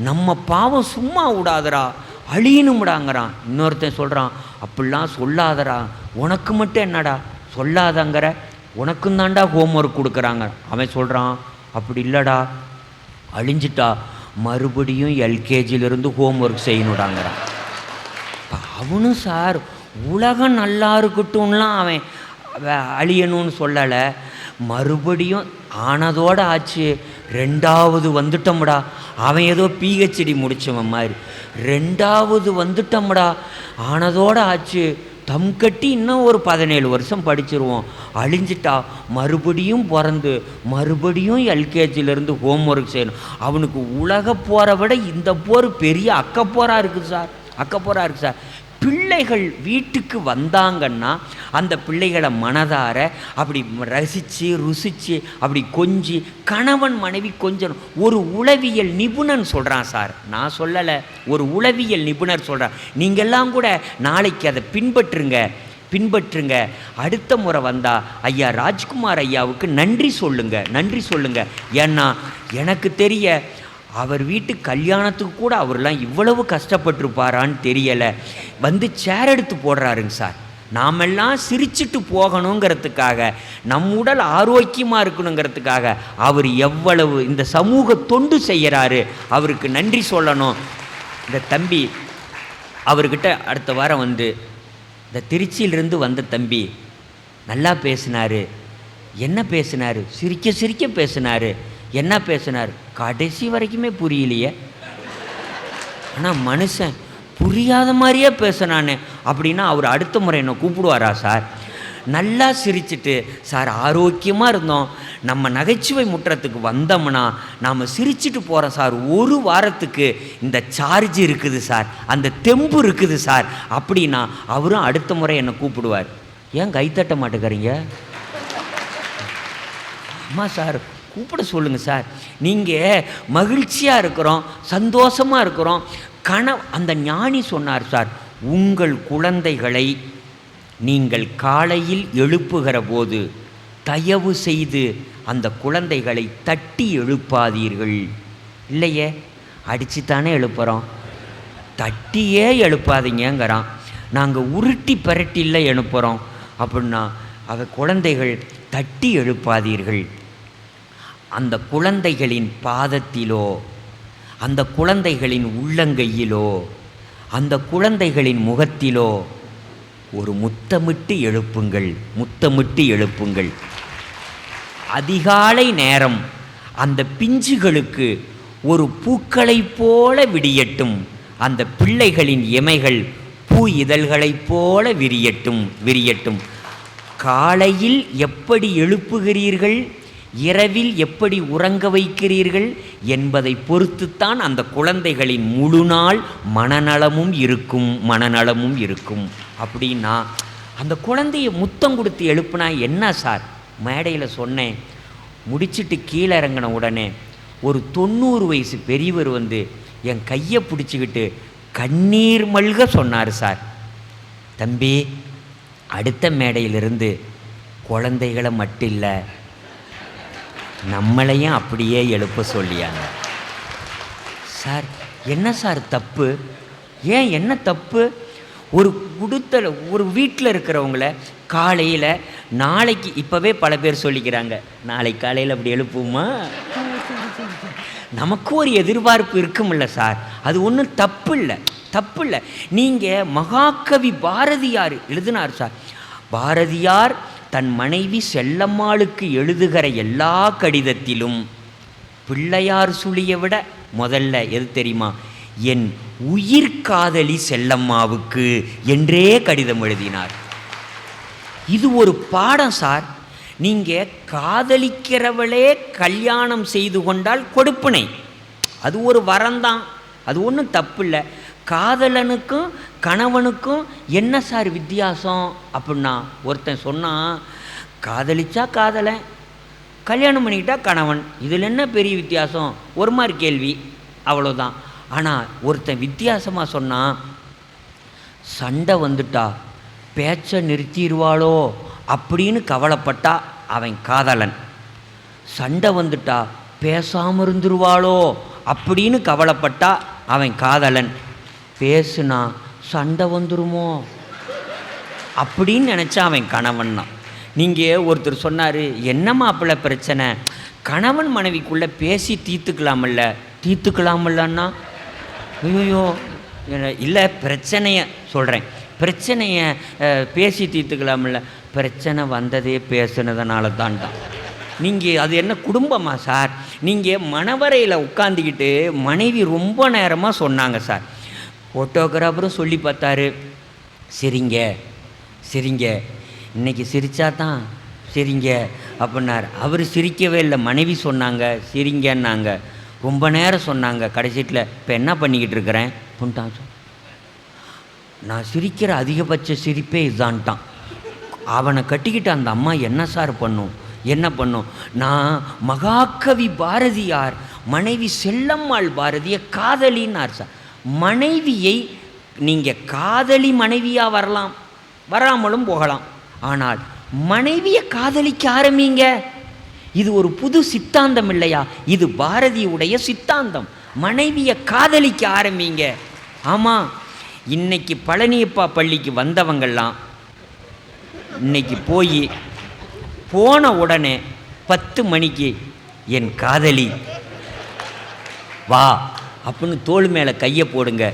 A: நம்ம பாவம் சும்மா விடாதரா, அழியணும்டாங்கிறான். இன்னொருத்தன் சொல்கிறான், அப்படிலாம் சொல்லாதடா, உனக்கு மட்டும் என்னடா சொல்லாதங்கிற, உனக்கும் தாண்டா ஹோம்ஒர்க் கொடுக்குறாங்க. அவன் சொல்கிறான், அப்படி இல்லைடா, அழிஞ்சிட்டா மறுபடியும் எல்கேஜியிலேருந்து ஹோம்ஒர்க் செய்யணுடாங்கிறான். அவனும் சார் உலகம் நல்லா இருக்கட்டும்லாம் அவன் அழியணும்னு சொல்லலை, மறுபடியும் ஆனதோடு ஆச்சு, 2வது வந்துட்டோம்டா. அவன் ஏதோ பிஹெச்டி முடித்தவன் மாதிரி, 2வது வந்துட்டோம்டா, ஆனதோடு ஆச்சு, தம் கட்டி இன்னும் ஒரு 17 வருஷம் படிச்சிருவோம். அழிஞ்சிட்டா மறுபடியும் பிறந்து மறுபடியும் எல்கேஜிலேருந்து ஹோம் ஒர்க் செய்யணும். அவனுக்கு உலக போரை விட இந்த போர் பெரிய அக்கப்போராக இருக்குது சார், அக்கப்போராக இருக்குது சார். பிள்ளைகள் வீட்டுக்கு வந்தாங்கன்னா அந்த பிள்ளைகளை மனதார அப்படி ரசித்து ருசித்து அப்படி கொஞ்சி கணவன் மனைவி கொஞ்சம் ஒரு உளவியல் நிபுணன் சொல்கிறான் சார், நான் சொல்லலை, ஒரு உளவியல் நிபுணர் சொல்கிறான். நீங்கள்லாம் கூட நாளைக்கு அதை பின்பற்றுங்க. அடுத்த முறை வந்தால் ஐயா ராஜ்குமார் ஐயாவுக்கு நன்றி சொல்லுங்க. ஏன்னா எனக்கு தெரிய அவர் வீட்டு கல்யாணத்துக்கு கூட அவர்லாம் இவ்வளவு கஷ்டப்பட்டுருப்பாரான்னு தெரியலை. வந்து சேர் எடுத்து போடுறாருங்க சார். நாமெல்லாம் சிரிச்சிட்டு போகணுங்கிறதுக்காக, நம் உடல் ஆரோக்கியமாக இருக்கணுங்கிறதுக்காக அவர் எவ்வளவு இந்த சமூக தொண்டு செய்கிறாரு, அவருக்கு நன்றி சொல்லணும். இந்த தம்பி அவர்கிட்ட அடுத்த வாரம் வந்து இந்த திருச்சியிலிருந்து வந்த தம்பி நல்லா பேசினார். என்ன பேசினார்? சிரிக்க பேசினார். என்ன பேசினார்? கடைசி வரைக்குமே புரியலையே. ஆனால் மனுஷன் புரியாத மாதிரியே பேசினானே அப்படின்னா அவர் அடுத்த முறை என்ன கூப்பிடுவாரா சார்? நல்லா சிரிச்சிட்டு, சார் ஆரோக்கியமாக இருந்தோம், நம்ம நகைச்சுவை முற்றத்துக்கு வந்தோம்னா நாம் சிரிச்சிட்டு போகிறோம் சார், ஒரு வாரத்துக்கு இந்த சார்ஜ் இருக்குது சார், அந்த தெம்பு இருக்குது சார் அப்படின்னா அவரும் அடுத்த முறை என்னை கூப்பிடுவார். ஏன் கைத்தட்ட மாட்டேங்கிறீங்க? அம்மா சார் கூப்பிட சொல்லுங்கள் சார். நீங்கள் மகிழ்ச்சியாக இருக்கிறோம், சந்தோஷமாக இருக்கிறோம். அந்த ஞானி சொன்னார் சார், உங்கள் குழந்தைகளை நீங்கள் காலையில் எழுப்புகிற போது தயவு செய்து அந்த குழந்தைகளை தட்டி எழுப்பாதீர்கள். இல்லையே, அடிச்சுத்தானே எழுப்புகிறோம், தட்டியே எழுப்பாதீங்கிறான். நாங்கள் உருட்டி பரட்டியில் எழுப்புகிறோம் அப்படின்னா குழந்தைகள் தட்டி எழுப்பாதீர்கள். அந்த குழந்தைகளின் பாதத்திலோ, அந்த குழந்தைகளின் உள்ளங்கையிலோ, அந்த குழந்தைகளின் முகத்திலோ ஒரு முத்தமிட்டு எழுப்புங்கள். அதிகாலை நேரம் அந்த பிஞ்சுகளுக்கு ஒரு பூக்களைப் போல விடியட்டும். அந்த பிள்ளைகளின் இமைகள் பூ இதழ்களைப் போல விரியட்டும். காலையில் எப்படி எழுப்புகிறீர்கள், இரவில் எப்படி உறங்க வைக்கிறீர்கள் என்பதை பொறுத்துத்தான் அந்த குழந்தைகளின் முழு நாள் மனநலமும் இருக்கும். அப்படின்னா அந்த குழந்தைய முத்தம் கொடுத்து எழுப்புனா என்ன சார்? மேடையில் சொன்னேன். முடிச்சுட்டு கீழே இறங்கின உடனே ஒரு 90 வயசு பெரியவர் வந்து என் கையை பிடிச்சிக்கிட்டு கண்ணீர் மல்க சொன்னார் சார், தம்பி அடுத்த மேடையிலிருந்து குழந்தைகளை மட்டும் இல்லை நம்மளையும் அப்படியே எழுப்ப சொல்லியாங்க. சார் என்ன சார் தப்பு? ஏன் என்ன தப்பு? ஒரு வீட்டில் இருக்கிறவங்கள காலையில் நாளைக்கு இப்போவே பல பேர் சொல்லிக்கிறாங்க, நாளைக்கு காலையில் அப்படி எழுப்புமா? நமக்கு ஒரு எதிர்பார்ப்பு இருக்குமில்ல சார், அது ஒன்றும் தப்பு இல்லை. நீங்கள் மகாகவி பாரதியார் எழுதினார் சார். பாரதியார் தன் மனைவி செல்லம்மாளுக்கு எழுதுகிற எல்லா கடிதத்திலும் பிள்ளையார் சுழியை விட முதல்ல எது தெரியுமா? என் உயிர் காதலி செல்லம்மாவுக்கு என்றே கடிதம் எழுதினார். இது ஒரு பாடம் சார். நீங்கள் காதலிக்கிறவளே கல்யாணம் செய்து கொண்டால் கொடுப்பினை, அது ஒரு வரம்தான், அது ஒன்றும் தப்பு இல்லை. காதலனுக்கும் கணவனுக்கும் என்ன சார் வித்தியாசம் அப்படின்னா, ஒருத்தன் சொன்னான் காதலிச்சா காதலன், கல்யாணம் பண்ணிக்கிட்டா கணவன், இதில் என்ன பெரிய வித்தியாசம்? ஒரு மாதிரி கேள்வி, அவ்வளோதான். ஆனால் ஒருத்தன் வித்தியாசமாக சொன்னான், சண்டை வந்துட்டா பேச்சை நிறுத்திடுவாளோ அப்படின்னு கவலைப்பட்டா அவன் காதலன், சண்டை வந்துட்டா பேசாமல் இருந்துருவாளோ அப்படின்னு கவலைப்பட்டா அவன் காதலன், பேசுனா சண்டை வந்துருமோ அப்படின்னு நினச்சா அவன் கணவன் தான். நீங்கள் ஒருத்தர் சொன்னார், என்ன மாப்பிள்ளை பிரச்சனை, கணவன் மனைவிக்குள்ளே பேசி தீர்த்துக்கலாமல்லன்னா ஐயோ இல்லை, பிரச்சனையை சொல்கிறேன், பிரச்சனையை பேசி தீர்த்துக்கலாமில்ல, பிரச்சனை வந்ததே பேசுனதுனால தான்டா. நீங்கள் அது என்ன குடும்பமா சார்? நீங்கள் மணவரையில் உட்காந்துக்கிட்டு மனைவி ரொம்ப நேரமாக சொன்னாங்க சார், ஃபோட்டோகிராஃபரும் சொல்லி பார்த்தாரு, சரிங்க சிரிங்க, இன்னைக்கு சிரிச்சா தான் சிரிங்க அப்படின்னார். அவர் சிரிக்கவே இல்லை, மனைவி சொன்னாங்க சிரிங்கன்னாங்க. ரொம்ப நேரம் சொன்னாங்க. கடைசியில் இப்போ என்ன பண்ணிக்கிட்டு இருக்கிறேன் புண்டான் சொல், நான் சிரிக்கிற அதிகபட்ச சிரிப்பே இதுதான்ட்டான். அவனை கட்டிக்கிட்டு அந்த அம்மா என்ன சார் பண்ணும், என்ன பண்ணும்? நான் மகாகவி பாரதியார் மனைவி செல்லம்மாள் பாரதிய காதலினார் சார். மனைவியை நீங்கள் காதலி மனைவியாக வரலாம், வராமலும் போகலாம். ஆனால் மனைவியை காதலிக்க ஆரம்பிங்க. இது ஒரு புது சித்தாந்தம் இல்லையா? இது பாரதியுடைய சித்தாந்தம். மனைவியை காதலிக்க ஆரம்பிங்க. ஆமாம், இன்னைக்கு பழனியப்பா பள்ளிக்கு வந்தவங்கள்லாம் இன்னைக்கு போன உடனே 10 மணிக்கு என் காதலி வா அப்படின்னு தோள் மேலே கையை போடுங்க.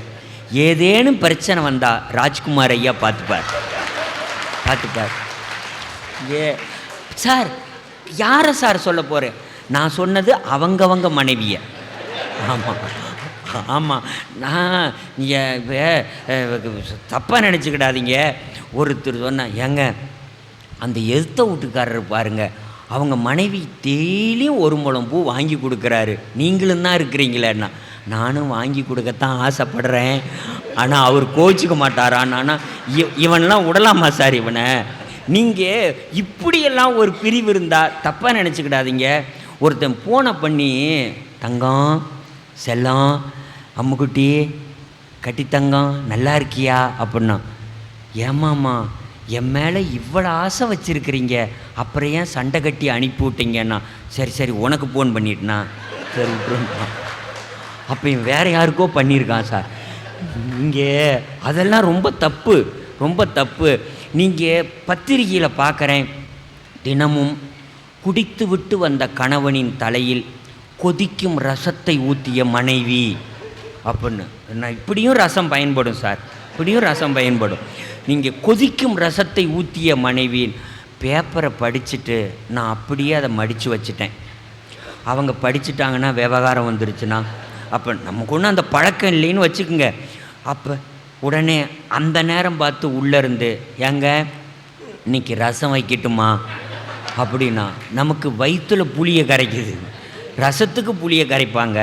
A: ஏதேனும் பிரச்சனை வந்தால் ராஜ்குமார் ஐயா பார்த்துப்பார். ஏ சார், யாரை சார் சொல்ல போகிறேன்? நான் சொன்னது அவங்கவங்க மனைவியை. ஆமாம், நான் தப்பாக நினச்சிக்கிடாதீங்க. ஒருத்தர் சொன்னேன், ஏங்க அந்த எதிர்த்த வீட்டுக்காரர் பாருங்க, அவங்க மனைவி டெய்லியும் 1 முழம் பூ வாங்கி கொடுக்குறாரு, நீங்களும் தான் இருக்கிறீங்களேன்னா. நானும் வாங்கி கொடுக்கத்தான் ஆசைப்படுறேன், ஆனால் அவர் கோச்சிக்க மாட்டாரான். ஆனால் இவனெலாம் விடலாமா சார் இவனை? நீங்கள் இப்படியெல்லாம் ஒரு பிரிவு இருந்தால் தப்பாக நினச்சிக்கிடாதீங்க. ஒருத்தன் ஃபோனை பண்ணி, தங்கம் செல்லம் அம்முக்குட்டி கட்டித்தங்கம் நல்லா இருக்கியா அப்படின்னா, ஏமாம்மா என் மேலே இவ்வளோ ஆசை வச்சுருக்கிறீங்க, அப்புறம் ஏன் சண்டை கட்டி அனுப்பி விட்டீங்கன்னா, சரி உனக்கு ஃபோன் பண்ணிட்டேனா, சரி விட்டுருந்தான். அப்போ இவன் வேறு யாருக்கோ பண்ணியிருக்கான் சார். இங்கே அதெல்லாம் ரொம்ப தப்பு. நீங்கள் பத்திரிகையில் பார்க்குறேன், தினமும் குடித்து விட்டு வந்த கணவனின் தலையில் கொதிக்கும் ரசத்தை ஊற்றிய மனைவி அப்படின்னு. நான் இப்படியும் ரசம் பயன்படும் சார், இப்படியும் ரசம் பயன்படும். நீங்கள் கொதிக்கும் ரசத்தை ஊற்றிய மனைவியின் பேப்பரை படிச்சுட்டு நான் அப்படியே அதை மடித்து வச்சுட்டேன். அவங்க படிச்சுட்டாங்கன்னா விவகாரம் வந்துருச்சுன்னா, அப்போ நமக்கு ஒன்றும் அந்த பழக்கம் இல்லைன்னு வச்சுக்கோங்க. அப்போ உடனே அந்த நேரம் பார்த்து உள்ளேருந்து, ஏங்க இன்னைக்கு ரசம் வைக்கட்டுமா அப்படின்னா, நமக்கு வயிற்றில் புளியை கரைக்குது. ரசத்துக்கு புளியை கரைப்பாங்க,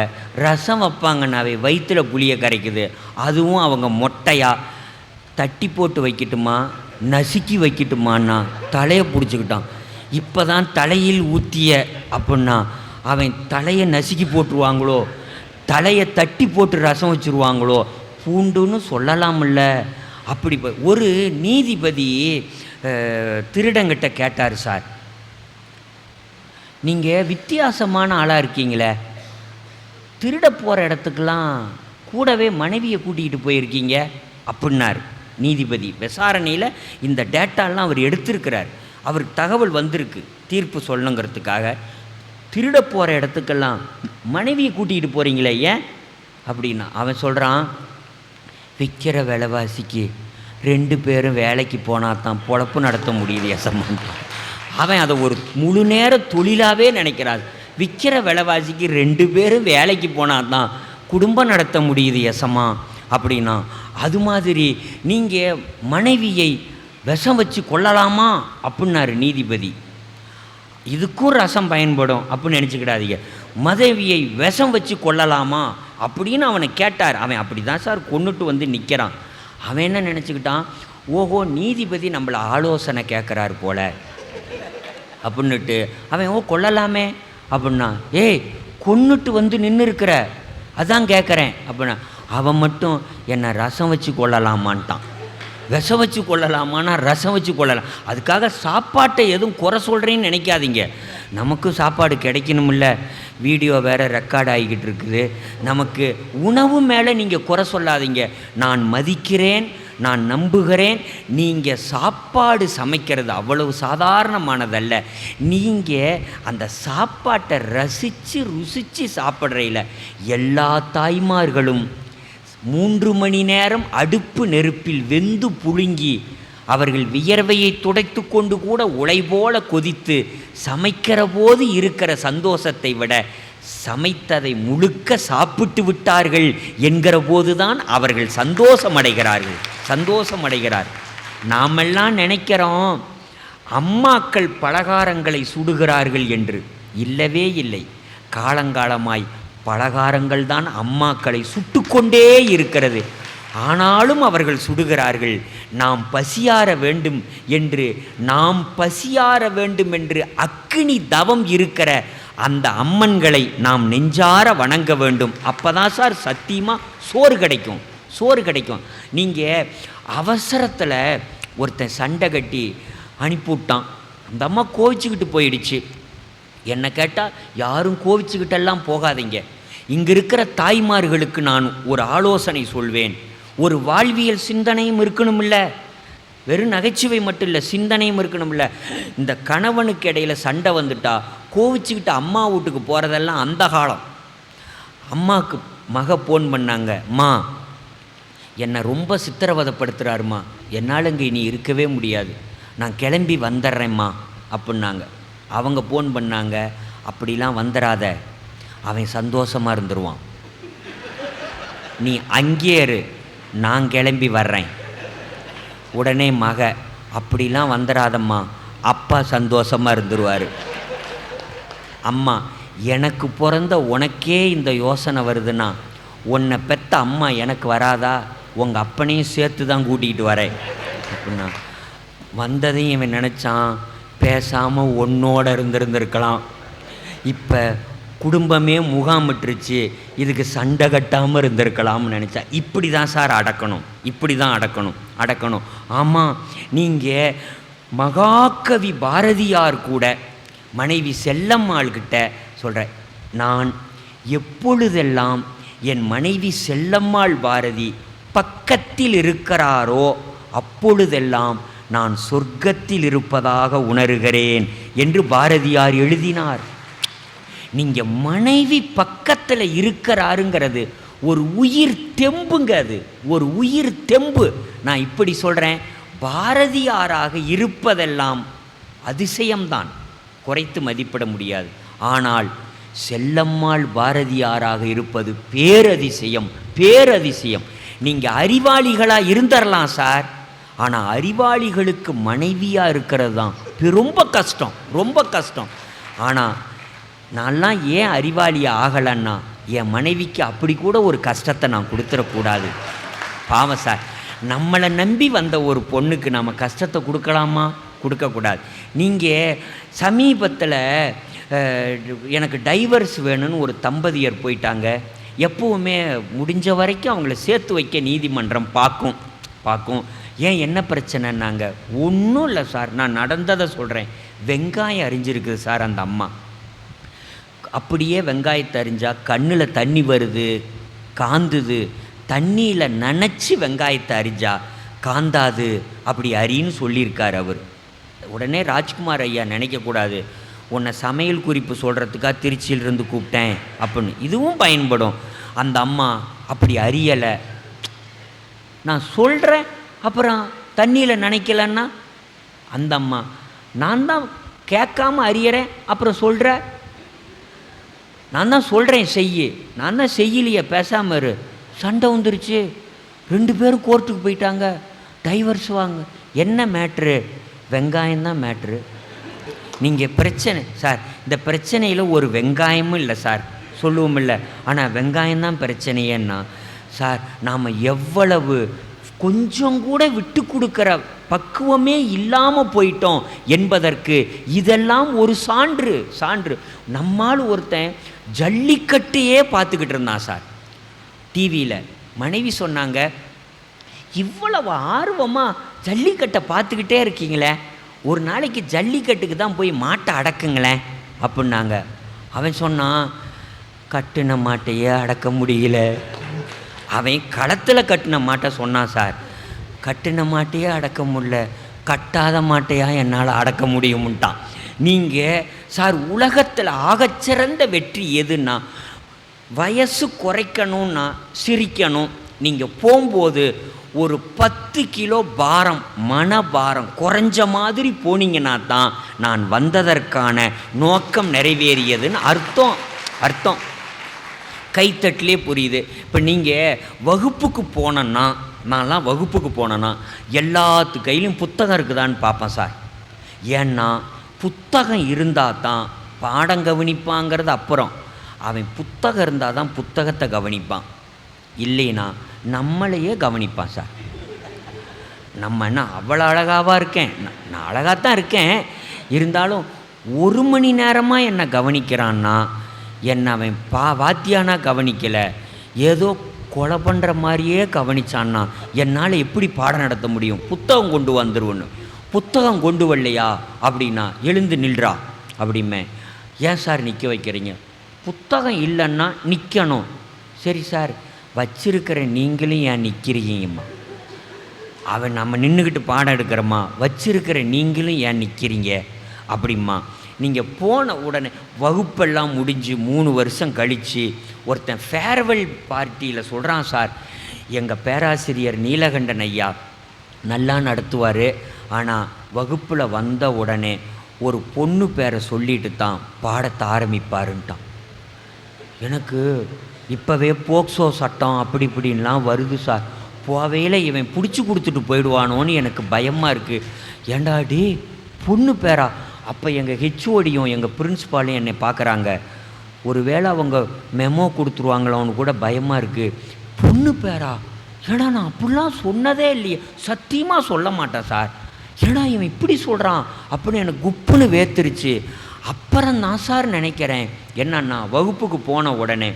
A: ரசம் வைப்பாங்கன்னாவே வயிற்றில் புளியை கரைக்குது. அதுவும் அவங்க மொட்டையாக தட்டி போட்டு வைக்கட்டுமா நசுக்கி வைக்கட்டுமான்னா தலையை பிடிச்சிக்கிட்டான். இப்போ தான் தலையில் ஊற்றிய அப்படின்னா அவன் தலையை நசுக்கி போட்டுருவாங்களோ, தலையை தட்டி போட்டு ரசம் வச்சுருவாங்களோ, பூண்டுன்னு சொல்லலாமில்ல. அப்படி ஒரு நீதிபதி திருடங்கிட்ட கேட்டார், சார் நீங்கள் வித்தியாசமான ஆளாக இருக்கீங்களே, திருட போகிற இடத்துக்கெல்லாம் கூடவே மனைவியை கூட்டிகிட்டு போயிருக்கீங்க அப்படின்னார் நீதிபதி. விசாரணையில் இந்த டேட்டாலாம் அவர் எடுத்திருக்கிறார், அவருக்கு தகவல் வந்திருக்கு தீர்ப்பு சொல்லணுங்கிறதுக்காக. திருட போகிற இடத்துக்கெல்லாம் மனைவியை கூட்டிகிட்டு போகிறீங்களே ஏன் அப்படின்னா, அவன் சொல்கிறான், விற்கிற விலைவாசிக்கு 2 பேரும் வேலைக்கு போனால் தான் பொழப்பு நடத்த முடியுது எசமான். அவன் அதை ஒரு முழு நேர தொழிலாகவே நினைக்கிறான். விற்கிற விலைவாசிக்கு 2 பேரும் வேலைக்கு போனால் தான் குடும்பம் நடத்த முடியுது எசமா அப்படின்னா, அது மாதிரி நீங்கள் மனைவியை விஷம் வச்சு கொள்ளலாமா அப்படின்னாரு நீதிபதி. இதுக்கும் ரசம் பயன்படும் அப்படின்னு நினச்சிக்கிடாதீங்க. மனைவியை விஷம் வச்சு கொள்ளலாமா அப்படின்னு அவனை கேட்டார். அவன் அப்படி தான் சார் கொண்டுட்டு வந்து நிற்கிறான். அவன் என்ன நினச்சிக்கிட்டான், ஓஹோ நீதிபதி நம்மளை ஆலோசனை கேட்குறாரு போல அப்படின்னுட்டு அவன் கொள்ளலாமே அப்படின்னா, ஏய் கொன்னுட்டு வந்து நின்று இருக்கிற அதான் கேட்குறேன் அப்படின்னா, அவன் மட்டும் என்னை ரசம் வச்சு கொள்ளலாமான்ட்டான். விஷம் வச்சு கொள்ளலாமான்னா ரசம் வச்சு கொள்ளலாம். அதுக்காக சாப்பாட்டை எதுவும் குறை சொல்கிறேன்னு நினைக்காதீங்க. நமக்கும் சாப்பாடு கிடைக்கணுமில்ல, வீடியோ வேறு ரெக்கார்ட் ஆகிக்கிட்டு இருக்குது. நமக்கு உணவு மேலே நீங்கள் குறை சொல்லாதீங்க. நான் மதிக்கிறேன், நான் நம்புகிறேன். நீங்கள் சாப்பாடு சமைக்கிறது அவ்வளவு சாதாரணமானதல்ல. நீங்கள் அந்த சாப்பாட்டை ரசித்து ருசித்து சாப்பிட்றையில் எல்லா தாய்மார்களும் 3 மணி நேரம் அடுப்பு நெருப்பில் வெந்து புழுங்கி அவர்கள் வியர்வையை துடைத்து கொண்டு கூட உலை போல கொதித்து சமைக்கிற போது இருக்கிற சந்தோஷத்தை விட சமைத்ததை முழுக்க சாப்பிட்டு விட்டார்கள் என்கிற போதுதான் அவர்கள் சந்தோஷமடைகிறார்கள். நாமெல்லாம் நினைக்கிறோம் அம்மாக்கள் பலகாரங்களை சுடுகிறார்கள் என்று. இல்லவே இல்லை. காலங்காலமாய் பலகாரங்கள் தான் அம்மாக்களை சுட்டுக்கொண்டே இருக்கிறது. ஆனாலும் அவர்கள் சுடுகிறார்கள். நாம் பசியார வேண்டும் என்று அக்கினி தவம் இருக்கிற அந்த அம்மன்களை நாம் நெஞ்சார வணங்க வேண்டும். அப்பதான் சார் சத்தியமாக சோறு கிடைக்கும். நீங்கள் அவசரத்தில் ஒருத்தன் சண்டை கட்டி அனுப்பிவிட்டான். அந்த அம்மா கோவிச்சுக்கிட்டு போயிடுச்சு. என்னை கேட்டால் யாரும் கோவிச்சுக்கிட்டெல்லாம் போகாதீங்க. இங்கே இருக்கிற தாய்மார்களுக்கு நான் ஒரு ஆலோசனை சொல்வேன். ஒரு வாழ்வியல் சிந்தனையும் இருக்கணுமில்ல, வெறும் நகைச்சுவை மட்டும் இல்லை, சிந்தனையும் இருக்கணுமில்ல. இந்த கணவனுக்கு இடையில் சண்டை வந்துட்டா கோவிச்சுக்கிட்டு அம்மா வீட்டுக்கு போகிறதெல்லாம் அந்த காலம். அம்மாவுக்கு மக ஃபோன் பண்ணாங்க, அம்மா என்னை ரொம்ப சித்திரவதைப்படுத்துகிறாருமா, என்னால் இங்கே இனி இருக்கவே முடியாது, நான் கிளம்பி வந்துடுறேம்மா அப்படின்னாங்க. அவங்க ஃபோன் பண்ணாங்க, அப்படிலாம் வந்துடாத, அவன் சந்தோஷமாக இருந்துருவான், நீ அங்கேயே இரு, நான் கிளம்பி வர்றேன். உடனே மக, அப்படிலாம் வந்துடாதம்மா, அப்பா சந்தோஷமாக இருந்துருவார். அம்மா, எனக்கு பிறந்த உனக்கே இந்த யோசனை வருதுன்னா உன்னை பெற்ற அம்மா எனக்கு வராதா? உங்கள் அப்பனையும் சேர்த்து தான் கூட்டிகிட்டு வரேன் அப்படின்னா. வந்ததையும் இவன் நினச்சான் பேசாமல் ஒன்னோட இருந்திருந்திருக்கலாம். இப்போ குடும்பமே முகாமிட்டுருச்சு, இதுக்கு சண்டை கட்டாமல் இருந்திருக்கலாம்னு நினச்சா. இப்படி தான் சார் அடக்கணும். ஆமாம், நீங்கள் மகாகவி பாரதியார் கூட மனைவி செல்லம்மாள்கிட்ட சொல்கிற, நான் எப்பொழுதெல்லாம் என் மனைவி செல்லம்மாள் பாரதி பக்கத்தில் இருக்கிறாரோ அப்பொழுதெல்லாம் நான் சொர்க்கத்தில் இருப்பதாக உணர்கிறேன் என்று பாரதியார் எழுதினார். நீங்கள் மனைவி பக்கத்தில் இருக்கிறாருங்கிறது ஒரு உயிர் தெம்புங்க, அது ஒரு உயிர் தெம்பு. நான் இப்படி சொல்கிறேன், பாரதியாராக இருப்பதெல்லாம் அதிசயம்தான், குறைத்து மதிப்பிட முடியாது. ஆனால் செல்லம்மாள் பாரதியாராக இருப்பது பேரதிசயம். நீங்கள் அறிவாளிகளாக இருந்துடலாம் சார், ஆனால் அறிவாளிகளுக்கு மனைவியாக இருக்கிறது தான் ரொம்ப கஷ்டம். ஆனால் நான்லாம் ஏன் அறிவாளியாக ஆகலைன்னா, என் மனைவிக்கு அப்படி கூட ஒரு கஷ்டத்தை நான் கொடுத்துடக்கூடாது. பாவம் சார், நம்மளை நம்பி வந்த ஒரு பொண்ணுக்கு நம்ம கஷ்டத்தை கொடுக்கலாமா? கொடுக்கக்கூடாது. நீங்கள் சமீபத்தில் எனக்கு டைவர்ஸ் வேணும்னு ஒரு தம்பதியர் போயிட்டாங்க. எப்போவுமே முடிஞ்ச வரைக்கும் அவங்கள சேர்த்து வைக்க நீதிமன்றம் பார்க்கும். ஏன் என்ன பிரச்சனைன்னாங்க, ஒன்றும் இல்லை சார், நான் நடந்ததை சொல்கிறேன். வெங்காயம் அரிஞ்சிருக்குது சார் அந்த அம்மா. அப்படியே வெங்காயத்தை அரிஞ்சால் கண்ணில் தண்ணி வருது, காந்துது. தண்ணியில் நனைச்சி வெங்காயத்தை அரிஞ்சா காந்தாது, அப்படி அரின்னு சொல்லியிருக்கார் அவர். உடனே ராஜ்குமார் ஐயா நினைக்கக்கூடாது, உன்னை சமையல் குறிப்பு சொல்கிறதுக்காக திருச்சியிலிருந்து கூப்பிட்டேன் அப்படின்னு. இதுவும் பயன்படும். அந்த அம்மா அப்படி அறியலை, நான் சொல்கிறேன், அப்புறம் தண்ணியில் நினைக்கலன்னா அந்த அம்மா, நான் தான் கேட்காம அறியறேன், அப்புறம் சொல்கிற, நான் தான் சொல்கிறேன் செய்யி, நான் தான் செய்யலையே, பேசாமல் இரு. சண்டை வந்துருச்சு, 2 பேரும் கோர்ட்டுக்கு போயிட்டாங்க, டைவர்ஸ் வாங்க. என்ன மேட்ரு? வெங்காயம்தான் மேட்ரு. நீங்கள் பிரச்சனை சார், இந்த பிரச்சனையில் ஒரு வெங்காயமும் இல்லை சார், சொல்லுவோம் இல்லை, ஆனால் வெங்காயம்தான் பிரச்சனையேன்னா சார், நாம் எவ்வளவு கொஞ்சம் கூட விட்டு கொடுக்குற பக்குவமே இல்லாமல் போயிட்டோம் என்பதற்கு இதெல்லாம் ஒரு சான்று. நம்மால் ஒருத்தன் ஜல்லிக்கட்டையே பார்த்துக்கிட்டு இருந்தான் சார் டிவியில். மனைவி சொன்னாங்க, இவ்வளவு ஆர்வமாக ஜல்லிக்கட்டை பார்த்துக்கிட்டே இருக்கீங்களே, ஒரு நாளைக்கு ஜல்லிக்கட்டுக்கு தான் போய் மாட்டை அடக்குங்களேன் அப்படின்னாங்க. அவன் சொன்னான், கட்டின மாட்டையே அடக்க முடியல. அவன் களத்தில் கட்டின மாட்டை சொன்னான் சார், கட்டின மாட்டையே அடக்க முடியல, கட்டாத மாட்டையா என்னால் அடக்க முடியும்ட்டான். நீங்கள் சார், உலகத்தில் ஆகச்சிறந்த வெற்றி எதுன்னா, வயசு குறைக்கணும்னா சிரிக்கணும். நீங்கள் போகும்போது ஒரு 10 கிலோ பாரம், மனபாரம் குறைஞ்ச மாதிரி போனீங்கன்னா தான் நான் வந்ததற்கான நோக்கம் நிறைவேறியதுன்னு அர்த்தம். கைத்தட்டிலே புரியுது. இப்போ நீங்கள் வகுப்புக்கு போனோன்னா நான்லாம் வகுப்புக்கு போனேன்னா எல்லாத்து கையிலையும் புத்தகம் இருக்குதான்னு பார்ப்பேன் சார். ஏன்னா புத்தகம் இருந்தால் தான் பாடம் கவனிப்பாங்கிறது அப்புறம், அவன் புத்தகம் இருந்தால் தான் புத்தகத்தை கவனிப்பான், இல்லைன்னா நம்மளையே கவனிப்பான் சார். நம்ம என்ன அவ்வளோ அழகாவாக இருக்கேன், நான் அழகாக தான் இருக்கேன், இருந்தாலும் 1 மணி நேரமாக என்னை கவனிக்கிறான்னா என்னை அவன் வாத்தியானா கவனிக்கலை, ஏதோ கொலை பண்ணுற மாதிரியே கவனிச்சான்னா என்னால் எப்படி பாடம் நடத்த முடியும்? புத்தகம் கொண்டு வந்துருவன்னு. புத்தகம் கொண்டு வரலையா அப்படின்னா எழுந்து நில்றா அப்படிமே. ஏன் சார் நிற்க வைக்கிறீங்க? புத்தகம் இல்லைன்னா நிற்கணும். சரி சார், வச்சிருக்கிற நீங்களும் ஏன் நிற்கிறீங்கம்மா? அவன் நம்ம நின்றுக்கிட்டு பாடம் எடுக்கிறோம்மா, வச்சிருக்கிற நீங்களும் ஏன் நிற்கிறீங்க அப்படிம்மா. நீங்கள் போன உடனே வகுப்பெல்லாம் முடிஞ்சு 3 வருஷம் கழித்து ஒருத்தன் ஃபேர்வெல் பார்ட்டியில் சொல்கிறான், சார் எங்கள் பேராசிரியர் நீலகண்டன் ஐயா நல்லா நடத்துவார், ஆனால் வகுப்பில் வந்த உடனே ஒரு பொண்ணு பேரை சொல்லிட்டு தான் பாடத்தை ஆரம்பிப்பாருன்ட்டான். எனக்கு இப்போவே போக்சோ சட்டம் அப்படி இப்படின்லாம் வருது சார், போவையில் இவன் பிடிச்சி கொடுத்துட்டு போயிடுவானோன்னு எனக்கு பயமாக இருக்குது. ஏண்டாடி பொண்ணு பேரா? அப்போ எங்கள் ஹெச்ஓடியும் எங்கள் பிரின்ஸ்பாலையும் என்னை பார்க்குறாங்க, ஒருவேளை அவங்க மெமோ கொடுத்துருவாங்களோன்னு கூட பயமாக இருக்குது. பொண்ணு பேரா? ஏடா நான் அப்படிலாம் சொன்னதே இல்லையே, சத்தியமாக சொல்ல மாட்டேன் சார். ஏடா இவன் இப்படி சொல்கிறான் அப்படின்னு எனக்கு குப்புன்னு வேத்துருச்சு. அப்புறம் நான் சார் நினைக்கிறேன் என்னன்னா, வகுப்புக்கு போன உடனே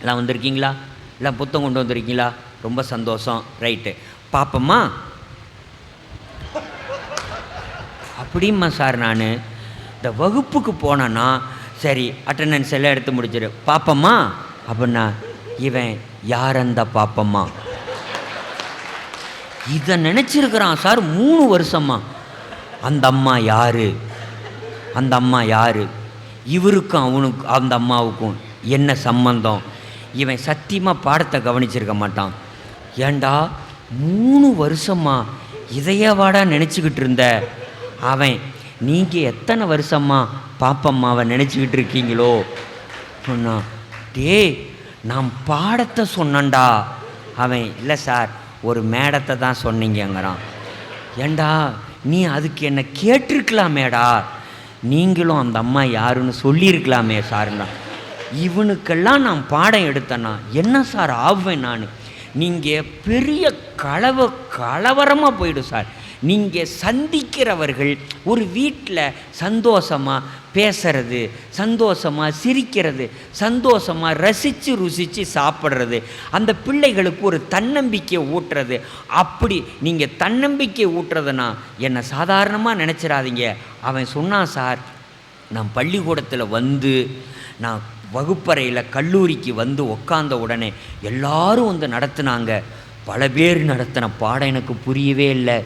A: எல்லாம் வந்திருக்கீங்களா, எல்லாம் புத்தகம் கொண்டு வந்திருக்கீங்களா? ரொம்ப சந்தோஷம், ரைட்டு பாப்பம்மா அப்படிம்மா சார். நான் இந்த வகுப்புக்கு போனேன்னா சரி அட்டண்டன்ஸ் எல்லாம் எடுத்து முடிச்சிடு, பாப்பம்மா அப்படின்னா இவன் யார் அந்த பாப்பம்மா? இதை நினச்சிருக்கிறான் சார் 3 வருஷமா. அந்த அம்மா யாரு? அந்த அம்மா யாரு? இவருக்கும் அவனுக்கு அந்த அம்மாவுக்கும் என்ன சம்பந்தம்? இவன் சத்தியமாக பாடத்தை கவனிச்சிருக்க மாட்டான். ஏண்டா 3 வருஷமா இதையவாடா நினச்சிக்கிட்டு இருந்த? அவன் நீங்கள் எத்தனை வருஷமா பாப்பம்மாவை நினச்சிக்கிட்டு இருக்கீங்களோ சொன்னா, டே நான் பாடத்தை சொன்னேன்டா. அவன் இல்லை சார் ஒரு மேடத்தை தான் சொன்னீங்கங்கிறான். ஏண்டா நீ அதுக்கு என்ன கேட்டிருக்கலாமேடா, நீங்களும் அந்த அம்மா யாருன்னு சொல்லியிருக்கலாமே சார்னா. இவனுக்கெல்லாம் நான் பாடம் எடுத்தேன்னா என்ன சார் ஆவேன் நான்? நீங்கள் பெரிய கலவரமாக போயிடும் சார். நீங்கள் சந்திக்கிறவர்கள் ஒரு வீட்டில் சந்தோஷமாக பேசுறது, சந்தோஷமாக சிரிக்கிறது, சந்தோஷமாக ரசித்து ருசித்து சாப்பிட்றது, அந்த பிள்ளைகளுக்கு ஒரு தன்னம்பிக்கை ஊட்டுறது. அப்படி நீங்கள் தன்னம்பிக்கை ஊட்டுறதுனா என்னை சாதாரணமாக நினச்சிடாதீங்க. அவன் சொன்னான், சார் நான் பள்ளிக்கூடத்தில் வந்து நான் வகுப்பறையில் கல்லூரிக்கு வந்து உக்காந்த உடனே எல்லாரும் வந்து நடத்துனாங்க. பல பேர் நடத்தின பாடம் எனக்கு புரியவே இல்லை.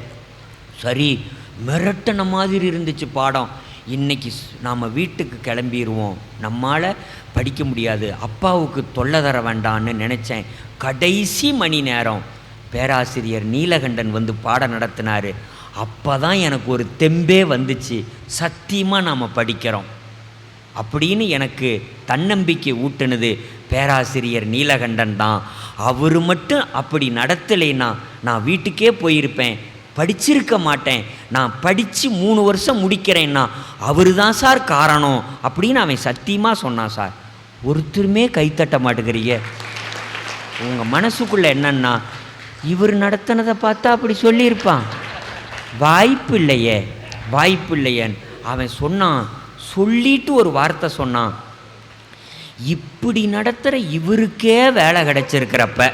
A: சரி மிரட்டின மாதிரி இருந்துச்சு பாடம். இன்றைக்கி நாம் வீட்டுக்கு கிளம்பிடுவோம், நம்மால் படிக்க முடியாது, அப்பாவுக்கு தொல்லை தர வேண்டான்னு நினச்சேன். கடைசி மணி நேரம் பேராசிரியர் நீலகண்டன் வந்து பாடம் நடத்தினார். அப்போ தான் எனக்கு ஒரு தெம்பே வந்துச்சு, சத்தியமாக நாம் படிக்கிறோம் அப்படின்னு எனக்கு தன்னம்பிக்கை ஊட்டுனது பேராசிரியர் நீலகண்டன் தான். அவர் மட்டும் அப்படி நடத்தலைன்னா நான் வீட்டுக்கே போயிருப்பேன், படிச்சிருக்க மாட்டேன். நான் படித்து 3 வருஷம் முடிக்கிறேன்னா அவர் தான் சார் காரணம் அப்படின்னு அவன் சத்தியமாக சொன்னான் சார். ஒருத்தருமே கைத்தட்ட மாட்டேங்கிறீங்க. உங்கள் மனசுக்குள்ளே என்னன்னா, இவர் நடத்தினதை பார்த்தா அப்படி சொல்லியிருப்பான். வாய்ப்பு இல்லையே, வாய்ப்பு இல்லையேன்னு அவன் சொன்னான். சொல்லிட்டு ஒரு வார்த்தை சொன்னான், இப்படி நடத்துகிற இவருக்கே வேலை கிடைச்சிருக்கிறப்ப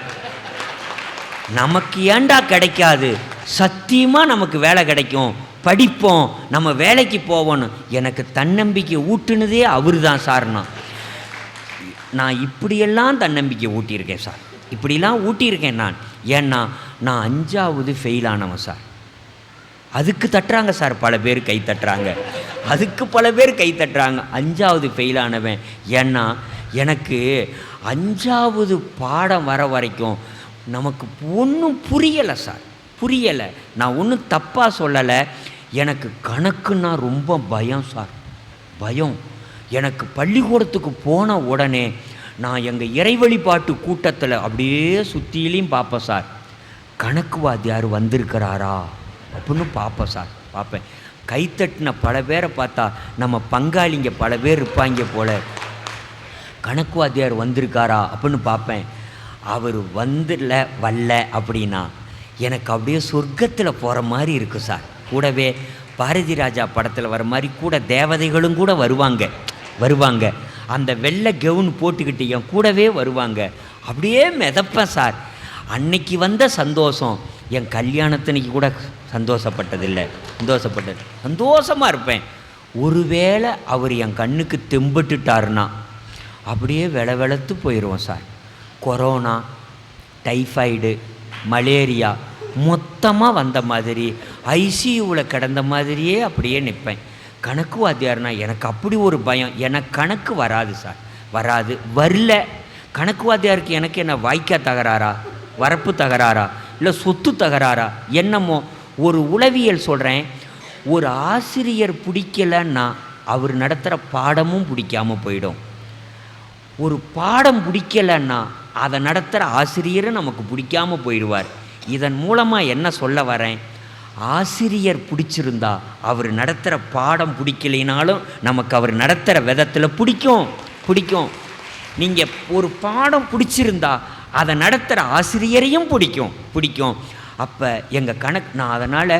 A: நமக்கு ஏண்டா கிடைக்காது? சத்தியமாக நமக்கு வேலை கிடைக்கும், படிப்போம், நம்ம வேலைக்கு போவோன்னு எனக்கு தன்னம்பிக்கை ஊட்டுனதே அவர் தான் சார்னா. நான் இப்படியெல்லாம் தன்னம்பிக்கை ஊட்டியிருக்கேன் சார், இப்படிலாம் ஊட்டியிருக்கேன் நான். ஏன்னா நான் 5வது ஃபெயில் ஆனவன் சார். அதுக்கு தட்டுறாங்க சார், பல பேர் கை தட்டுறாங்க, அதுக்கு பல பேர் கை தட்டுறாங்க. 5வது ஃபெயில் ஆனவன். ஏன்னா எனக்கு 5வது பாடம் வர வரைக்கும் நமக்கு ஒன்றும் புரியலை சார், புரியலை. நான் ஒன்றும் தப்பாக சொல்லலை. எனக்கு கணக்குன்னா ரொம்ப பயம் சார், பயம். எனக்கு பள்ளிக்கூடத்துக்கு போன உடனே நான் எங்கள் இறை வழிபாட்டு கூட்டத்தில் அப்படியே சுற்றிலையும் பார்ப்பேன் சார். கணக்கு வாத்தியார் வந்திருக்கிறாரா அப்படின்னு பார்ப்பேன் சார், பார்ப்பேன். கைத்தட்டின பல பேரை பார்த்தா நம்ம பங்காளிங்க பல பேர் இருப்பாங்க போல். கணக்கு வாத்தியார் வந்திருக்காரா அப்படின்னு பார்ப்பேன். அவர் வரல அப்படின்னா எனக்கு அப்படியே சொர்க்கத்தில் போகிற மாதிரி இருக்கும் சார். கூடவே பாரதி ராஜா படத்தில் வர மாதிரி கூட தேவதைகளும் கூட வருவாங்க. அந்த வெள்ளை கவுன் போட்டுக்கிட்டு என் கூடவே வருவாங்க. அப்படியே மிதப்பேன் சார். அன்னைக்கு வந்த சந்தோஷம் என் கல்யாணத்தன்னைக்கு கூட சந்தோஷமாக இருப்பேன். ஒருவேளை அவர் என் கண்ணுக்கு தெம்பட்டுட்டாருன்னா அப்படியே வெளத்து போயிடுவோம் சார். கொரோனா, டைஃபாய்டு, மலேரியா மொத்தமாக வந்த மாதிரி ஐசியூவில் கிடந்த மாதிரியே அப்படியே நிற்பேன். கணக்கு வாத்தியார்னா எனக்கு அப்படி ஒரு பயம். எனக்கு கணக்கு வராது சார், வரல. கணக்கு வாத்தியாருக்கு எனக்கு என்ன வாய்க்கா தகராறா, வரப்பு தகராறா, இல்லை சொத்து தகராறா, என்னமோ ஒரு உளவியல் சொல்கிறேன். ஒரு ஆசிரியர் பிடிக்கலைன்னா அவர் நடத்துகிற பாடமும் பிடிக்காமல் போயிடும். ஒரு பாடம் பிடிக்கலைன்னா அதை நடத்துகிற ஆசிரியரும் நமக்கு பிடிக்காமல் போயிடுவார். இதன் மூலமாக என்ன சொல்ல வரேன், ஆசிரியர் பிடிச்சிருந்தா அவர் நடத்துகிற பாடம் பிடிக்கலைனாலும் நமக்கு அவர் நடத்துகிற விதத்தில் பிடிக்கும். நீங்கள் ஒரு பாடம் பிடிச்சிருந்தா அதை நடத்துகிற ஆசிரியரையும் பிடிக்கும். அப்போ எங்கள் நான் அதனால்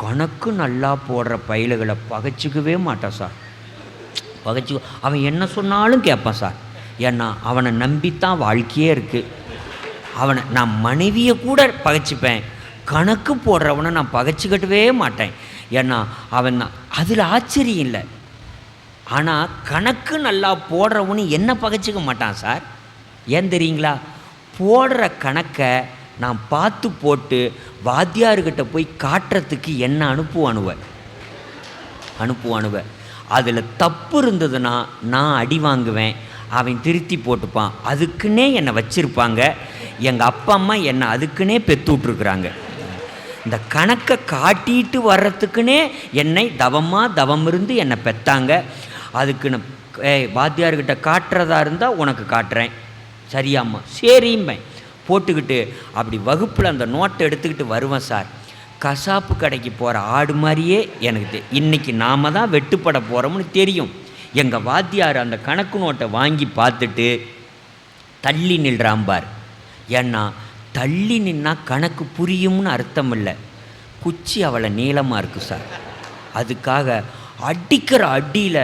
A: கணக்கு நல்லா போடுற பயலுகளை பகைச்சிக்கவே மாட்டேன் சார். அவன் என்ன சொன்னாலும் கேட்பான் சார். ஏன்னா அவனை நம்பித்தான் வாழ்க்கையே இருக்குது. நான் மனைவியை கூட பகைச்சிப்பேன், கணக்கு போடுறவனை நான் பகைச்சிக்கட்டவே மாட்டேன். ஏன்னா அவன் தான் அதில் ஆச்சரியம் இல்லை. ஆனால் கணக்கு நல்லா போடுறவனு என்ன பகைச்சிக்க மாட்டான் சார். ஏன் தெரியுங்களா, போடுற கணக்கை நான் பார்த்து போட்டு வாத்தியார்கிட்ட போய் காட்டுறதுக்கு என்ன அனுப்புவானுவ. அதில் தப்பு இருந்ததுன்னா நான் அடி வாங்குவேன், அவன் திருத்தி போட்டுப்பான். அதுக்குன்னே என்னை வச்சுருப்பாங்க. எங்கள் அப்பா அம்மா என்னை அதுக்குன்னே பெற்று விட்ருக்குறாங்க. இந்த கணக்கை காட்டிட்டு வர்றதுக்குன்னே என்னை தவம் இருந்து என்னை பெற்றாங்க. அதுக்குன்னு வாத்தியார்கிட்ட காட்டுறதா இருந்தால் உனக்கு காட்டுறேன், சரியாம்மா, சரிம்பேன். போட்டுக்கிட்டு அப்படி வகுப்பில் அந்த நோட்டை எடுத்துக்கிட்டு வருவேன் சார். கசாப்பு கடைக்கு போகிற ஆடு மாதிரியே எனக்கு இன்றைக்கி நாம் தான் வெட்டுப்பட போகிறோம்னு தெரியும். எங்கள் வாத்தியார் அந்த கணக்கு நோட்டை வாங்கி பார்த்துட்டு தள்ளி நில்றாம்பார். ஏன்னா தள்ளி நின்னா கணக்கு புரியும்னு அர்த்தம் இல்லை, குச்சி அவளை நீளமாக இருக்குது சார். அதுக்காக அடிக்கிற அடியில்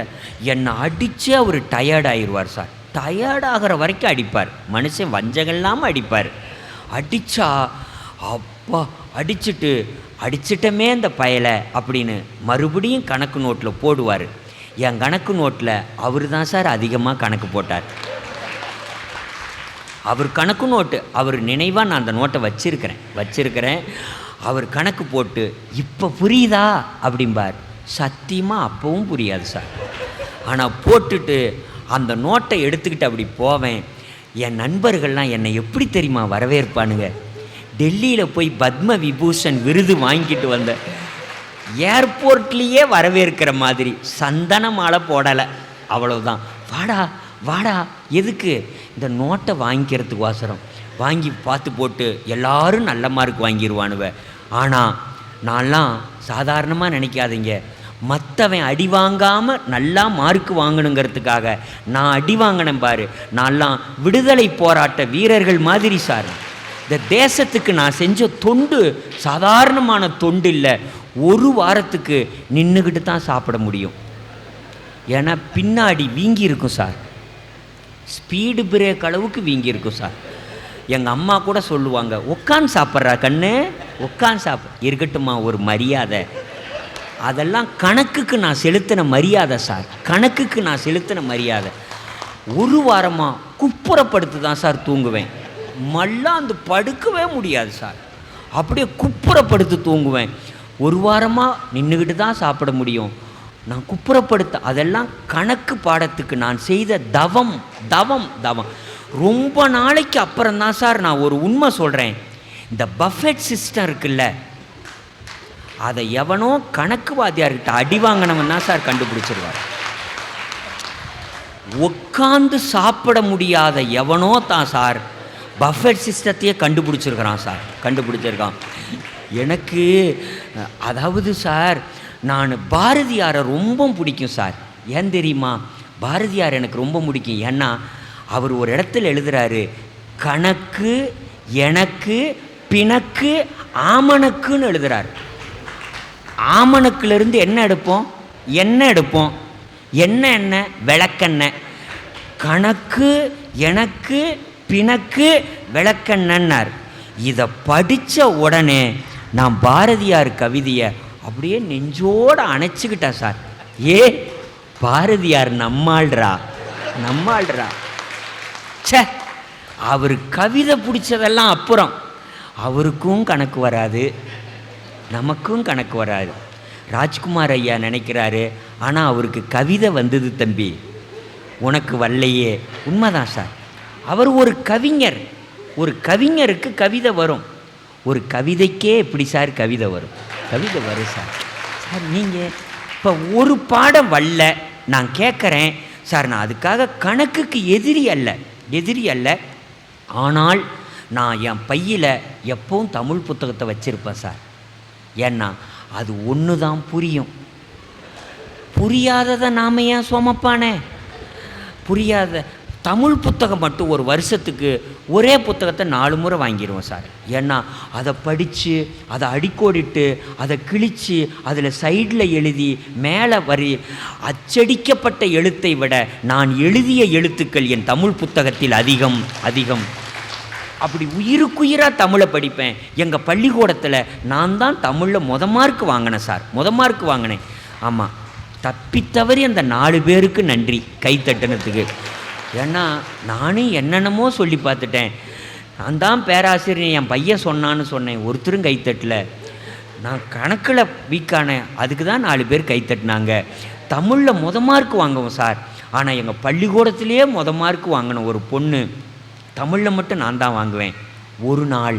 A: என்னை அடித்தே அவர் டயர்ட் ஆயிடுவார் சார். டயர்டாகிற வரைக்கும் அடிப்பார். மனுஷன் வஞ்சகம் இல்லாமல் அடிப்பார். அடித்தா அப்பா அடிச்சிட்டமே அந்த பயலை அப்படின்னு மறுபடியும் கணக்கு நோட்டில் போடுவார். என் கணக்கு நோட்டில் அவர் தான் சார் அதிகமாக கணக்கு போட்டார். அவர் கணக்கு நோட்டு அவர் நினைவாக நான் அந்த நோட்டை வச்சிருக்கிறேன். அவர் கணக்கு போட்டு இப்போ புரியுதா அப்படிம்பார். சத்தியமாக அப்பவும் புரியாது சார். ஆனால் போட்டுட்டு அந்த நோட்டை எடுத்துக்கிட்டு அப்படி போவேன். என் நண்பர்கள்லாம் என்னை எப்படி தெரியுமா வரவேற்பானுங்க, டெல்லியில் போய் பத்ம விபூஷன் விருது வாங்கிட்டு வந்த ஏர்போர்ட்லேயே வரவேற்கிற மாதிரி சந்தன மாலை போடலை, அவ்வளவுதான். வாடா எதுக்கு, இந்த நோட்டை வாங்கிக்கிறதுக்கு வாசரம் வாங்கி பார்த்து போட்டு எல்லாரும் நல்ல மார்க் வாங்கிடுவானுவ. ஆனால் நான்லாம் சாதாரணமாக நினைக்காதீங்க, மற்றவன் அடி வாங்காமல் நல்லா மார்க் வாங்கணுங்கிறதுக்காக நான் அடி வாங்கினேன் பாரு. நான்லாம் விடுதலை போராட்ட வீரர்கள் மாதிரி சார். இந்த தேசத்துக்கு நான் செஞ்ச தொண்டு சாதாரணமான தொண்டு இல்லை. ஒரு வாரத்துக்கு நின்றுக்கிட்டு தான் சாப்பிட முடியும். ஏன்னா பின்னாடி வீங்கி இருக்கும் சார், ஸ்பீடு பிரேக் அளவுக்கு வீங்கி இருக்கும் சார். எங்கள் அம்மா கூட சொல்லுவாங்க, உட்காந்து சாப்பிட்றா கண்ணு, உட்காந்து இருக்கட்டுமா ஒரு மரியாதை. அதெல்லாம் கணக்குக்கு நான் செலுத்தின மரியாதை சார், கணக்குக்கு நான் செலுத்தின மரியாதை. ஒரு வாரமாக குப்புறப்படுத்து தான் சார் தூங்குவேன். மல்லாந்து படுக்கவே முடியாது சார், அப்படியே குப்புறப்படுத்து தூங்குவேன். ஒரு வாரமாக நின்றுக்கிட்டு தான் சாப்பிட முடியும். நான் குப்புறப்படுத்த அதெல்லாம் கணக்கு பாடத்துக்கு நான் செய்த தவம். ரொம்ப நாளைக்கு அப்புறம் தான் சார் நான் ஒரு உண்மை சொல்கிறேன். இந்த பஃபெட் சிஸ்டம் இருக்குல்ல, அதை எவனோ கணக்கு வாத்தியார்கிட்ட அடி வாங்கினவன் தான் சார் கண்டுபிடிச்சிருவார். உட்காந்து சாப்பிட முடியாத எவனோ தான் சார் பஃபெட் சிஸ்டத்தையே கண்டுபிடிச்சிருக்கிறான் சார், கண்டுபிடிச்சிருக்கான். எனக்கு அதாவது சார், நான் பாரதியாரை ரொம்ப பிடிக்கும் சார். ஏன் தெரியுமா? பாரதியார் எனக்கு ரொம்ப பிடிக்கும். ஏன்னா அவர் ஒரு இடத்துல எழுதுகிறாரு, கணக்கு எனக்கு பிணக்கு ஆமணக்குன்னு எழுதுகிறார். ஆமணக்குலேருந்து என்ன எடுப்போம்? எண்ணெய் எடுப்போம். எண்ணெய் என்ன? விளக்கெண்ணெய். கணக்கு எனக்கு பிணக்கு விளக்கெண்ணார். இதை படித்த உடனே நான் பாரதியார் கவிதையை அப்படியே நெஞ்சோடு அணைச்சிக்கிட்டேன் சார். பாரதியார் நம்மாள்றா, நம்மாள்றா. சே, அவர் கவிதை பிடிச்சதெல்லாம் அப்புறம். அவருக்கும் கணக்கு வராது, நமக்கும் கணக்கு வராது. ராஜ்குமார் ஐயா நினைக்கிறாரு, ஆனால் அவருக்கு கவிதை வந்தது தம்பி, உனக்கு வரலையே. உண்மைதான் சார். அவர் ஒரு கவிஞர். ஒரு கவிஞருக்கு கவிதை வரும். ஒரு கவிதைக்கே எப்படி சார் கவிதை வரும்? கவிதை வரும் சார். சார் நீங்கள் இப்போ ஒரு பாடம் வரல, நான் கேட்குறேன் சார். நான் அதுக்காக கணக்குக்கு எதிரி அல்ல, எதிரி அல்ல. ஆனால் நான் என் பையில் எப்பவும் தமிழ் புத்தகத்தை வச்சுருப்பேன் சார். ஏன்னா அது ஒன்று தான் புரியும். புரியாததை நாம் ஏன் சுமப்பானே? புரியாத தமிழ் புத்தகம் மட்டும் ஒரு வருஷத்துக்கு ஒரே புத்தகத்தை 4 முறை வாங்கிடுவோம் சார். ஏன்னா அதை படித்து, அதை அடிக்கோடிட்டு, அதை கிழித்து, அதில் சைடில் எழுதி மேலே வரி அச்சடிக்கப்பட்ட எழுத்தை விட நான் எழுதிய எழுத்துக்கள் என் தமிழ் புத்தகத்தில் அதிகம் அதிகம். அப்படி உயிருக்குயிராக தமிழை படிப்பேன். எங்கள் பள்ளிக்கூடத்தில் நான் தான் தமிழில் மார்க் வாங்கினேன் சார், மார்க் வாங்கினேன். ஆமாம், தப்பித்தவறி அந்த 4 பேருக்கு நன்றி கைத்தட்டினத்துக்கு. ஏன்னா நானும் என்னென்னமோ சொல்லி பார்த்துட்டேன். நான் தான் பேராசிரியர், என் பையன் சொன்னான்னு சொன்னேன், ஒருத்தரும் கைத்தட்டல. நான் கணக்கில் வீக்கானேன், அதுக்கு தான் 4 பேர் கைத்தட்டினாங்க. தமிழில் மார்க் வாங்குவோம் சார். ஆனால் எங்கள் பள்ளிக்கூடத்துலேயே மார்க் வாங்கின ஒரு பொண்ணு தமிழில் மட்டும் நான் தான் வாங்குவேன். ஒரு நாள்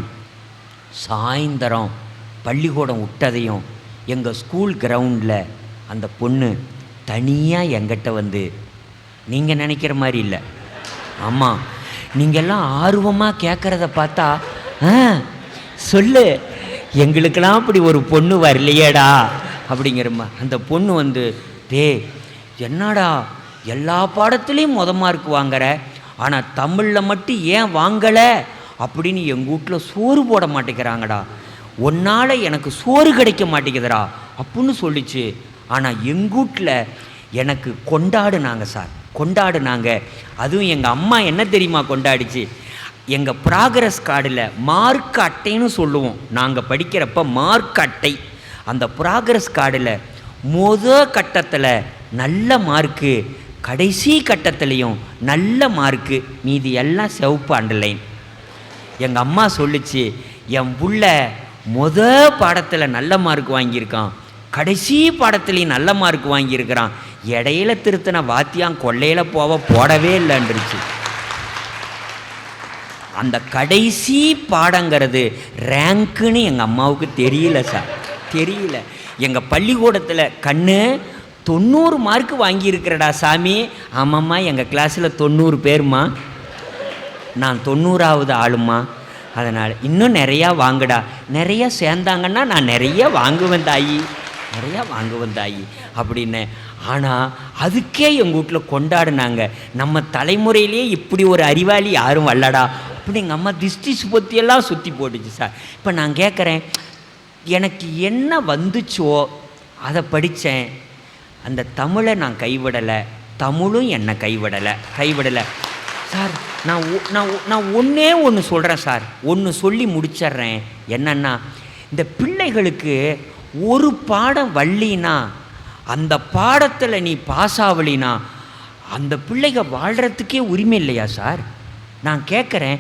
A: சாயந்தரம் பள்ளிக்கூடம் விட்டதையும் எங்கள் ஸ்கூல் கிரவுண்டில் அந்த பொண்ணு தனியாக எங்கிட்ட வந்து, நீங்கள் நினைக்கிற மாதிரி இல்லை, ஆமாம், நீங்கள்லாம் ஆர்வமாக கேட்குறத பார்த்தா சொல்லு, எங்களுக்கெல்லாம் அப்படி ஒரு பொண்ணு வரலையேடா அப்படிங்கிறம்மா. அந்த பொண்ணு வந்து, என்னடா எல்லா பாடத்துலேயும் மார்க் வாங்குற, ஆனால் தமிழில் மட்டும் ஏன் வாங்கலை அப்படின்னு எங்கள் வீட்டில் சோறு போட மாட்டேங்கிறாங்கடா, ஒன்னால் எனக்கு சோறு கிடைக்க மாட்டேங்குதுடா அப்படின்னு சொல்லிச்சு. ஆனால் எங்கள் வீட்டில் எனக்கு கொண்டாடுனாங்க சார், கொண்டாடுனாங்க. அதுவும் எங்கள் அம்மா என்ன தெரியுமா கொண்டாடிச்சு? எங்கள் ப்ராக்ரஸ் கார்டில் மார்க் அட்டைன்னு சொல்லுவோம் நாங்கள் படிக்கிறப்ப, மார்க் அட்டை. அந்த ப்ராக்ரஸ் கார்டில் கட்டத்தில் நல்ல மார்க்கு, கடைசி கட்டத்துலேயும் நல்ல மார்க்கு, மீதி எல்லாம் சிவப்பு அண்டர்லைன். எங்கள் அம்மா சொல்லிச்சு, என் புள்ள பாடத்தில் நல்ல மார்க் வாங்கியிருக்கான், கடைசி பாடத்துலேயும் நல்ல மார்க் வாங்கியிருக்கிறான், இடையில திருத்தின வாத்தியான் கொள்ளையில் போடவே இல்லைன்றுச்சு. அந்த கடைசி பாடங்கிறது ரேங்க்குன்னு எங்கள் அம்மாவுக்கு தெரியல சார், தெரியல. எங்கள் பள்ளிக்கூடத்தில் கண்ணு 90 மார்க் வாங்கியிருக்கிறடா சாமி. ஆமாம்மா, எங்கள் கிளாஸில் 90 பேருமா, நான் 90ஆவது ஆளுமா, அதனால் இன்னும் நிறையா வாங்குடா, நிறையா சேர்ந்தாங்கன்னா நான் நிறைய வாங்குவேன் தாயி, நிறையா வாங்குவேன் தாயி அப்படின்னு. ஆனால் அதுக்கே எங்கள் வீட்டில் கொண்டாடினாங்க. நம்ம தலைமுறையிலே இப்படி ஒரு அறிவாளி யாரும் வரலடா அப்படி எங்கள் அம்மா திஷ்டி சுபத்தியெல்லாம் சுற்றி போட்டுச்சு சார். இப்போ நான் கேட்குறேன், எனக்கு என்ன வந்துச்சோ அதை படித்தேன். அந்த தமிழை நான் கைவிடலை, தமிழும் என்னை கைவிடலை சார். நான் ஒன்றே ஒன்று சொல்கிறேன் சார், ஒன்று சொல்லி முடிச்சிட்றேன். என்னென்னா, இந்த பிள்ளைகளுக்கு ஒரு பாடம் வள்ளினா, அந்த பாடத்தில் நீ பாஸ் ஆகலினா அந்த பிள்ளைங்க வாழ்கிறதுக்கே உரிமை இல்லையா சார்? நான் கேட்குறேன்,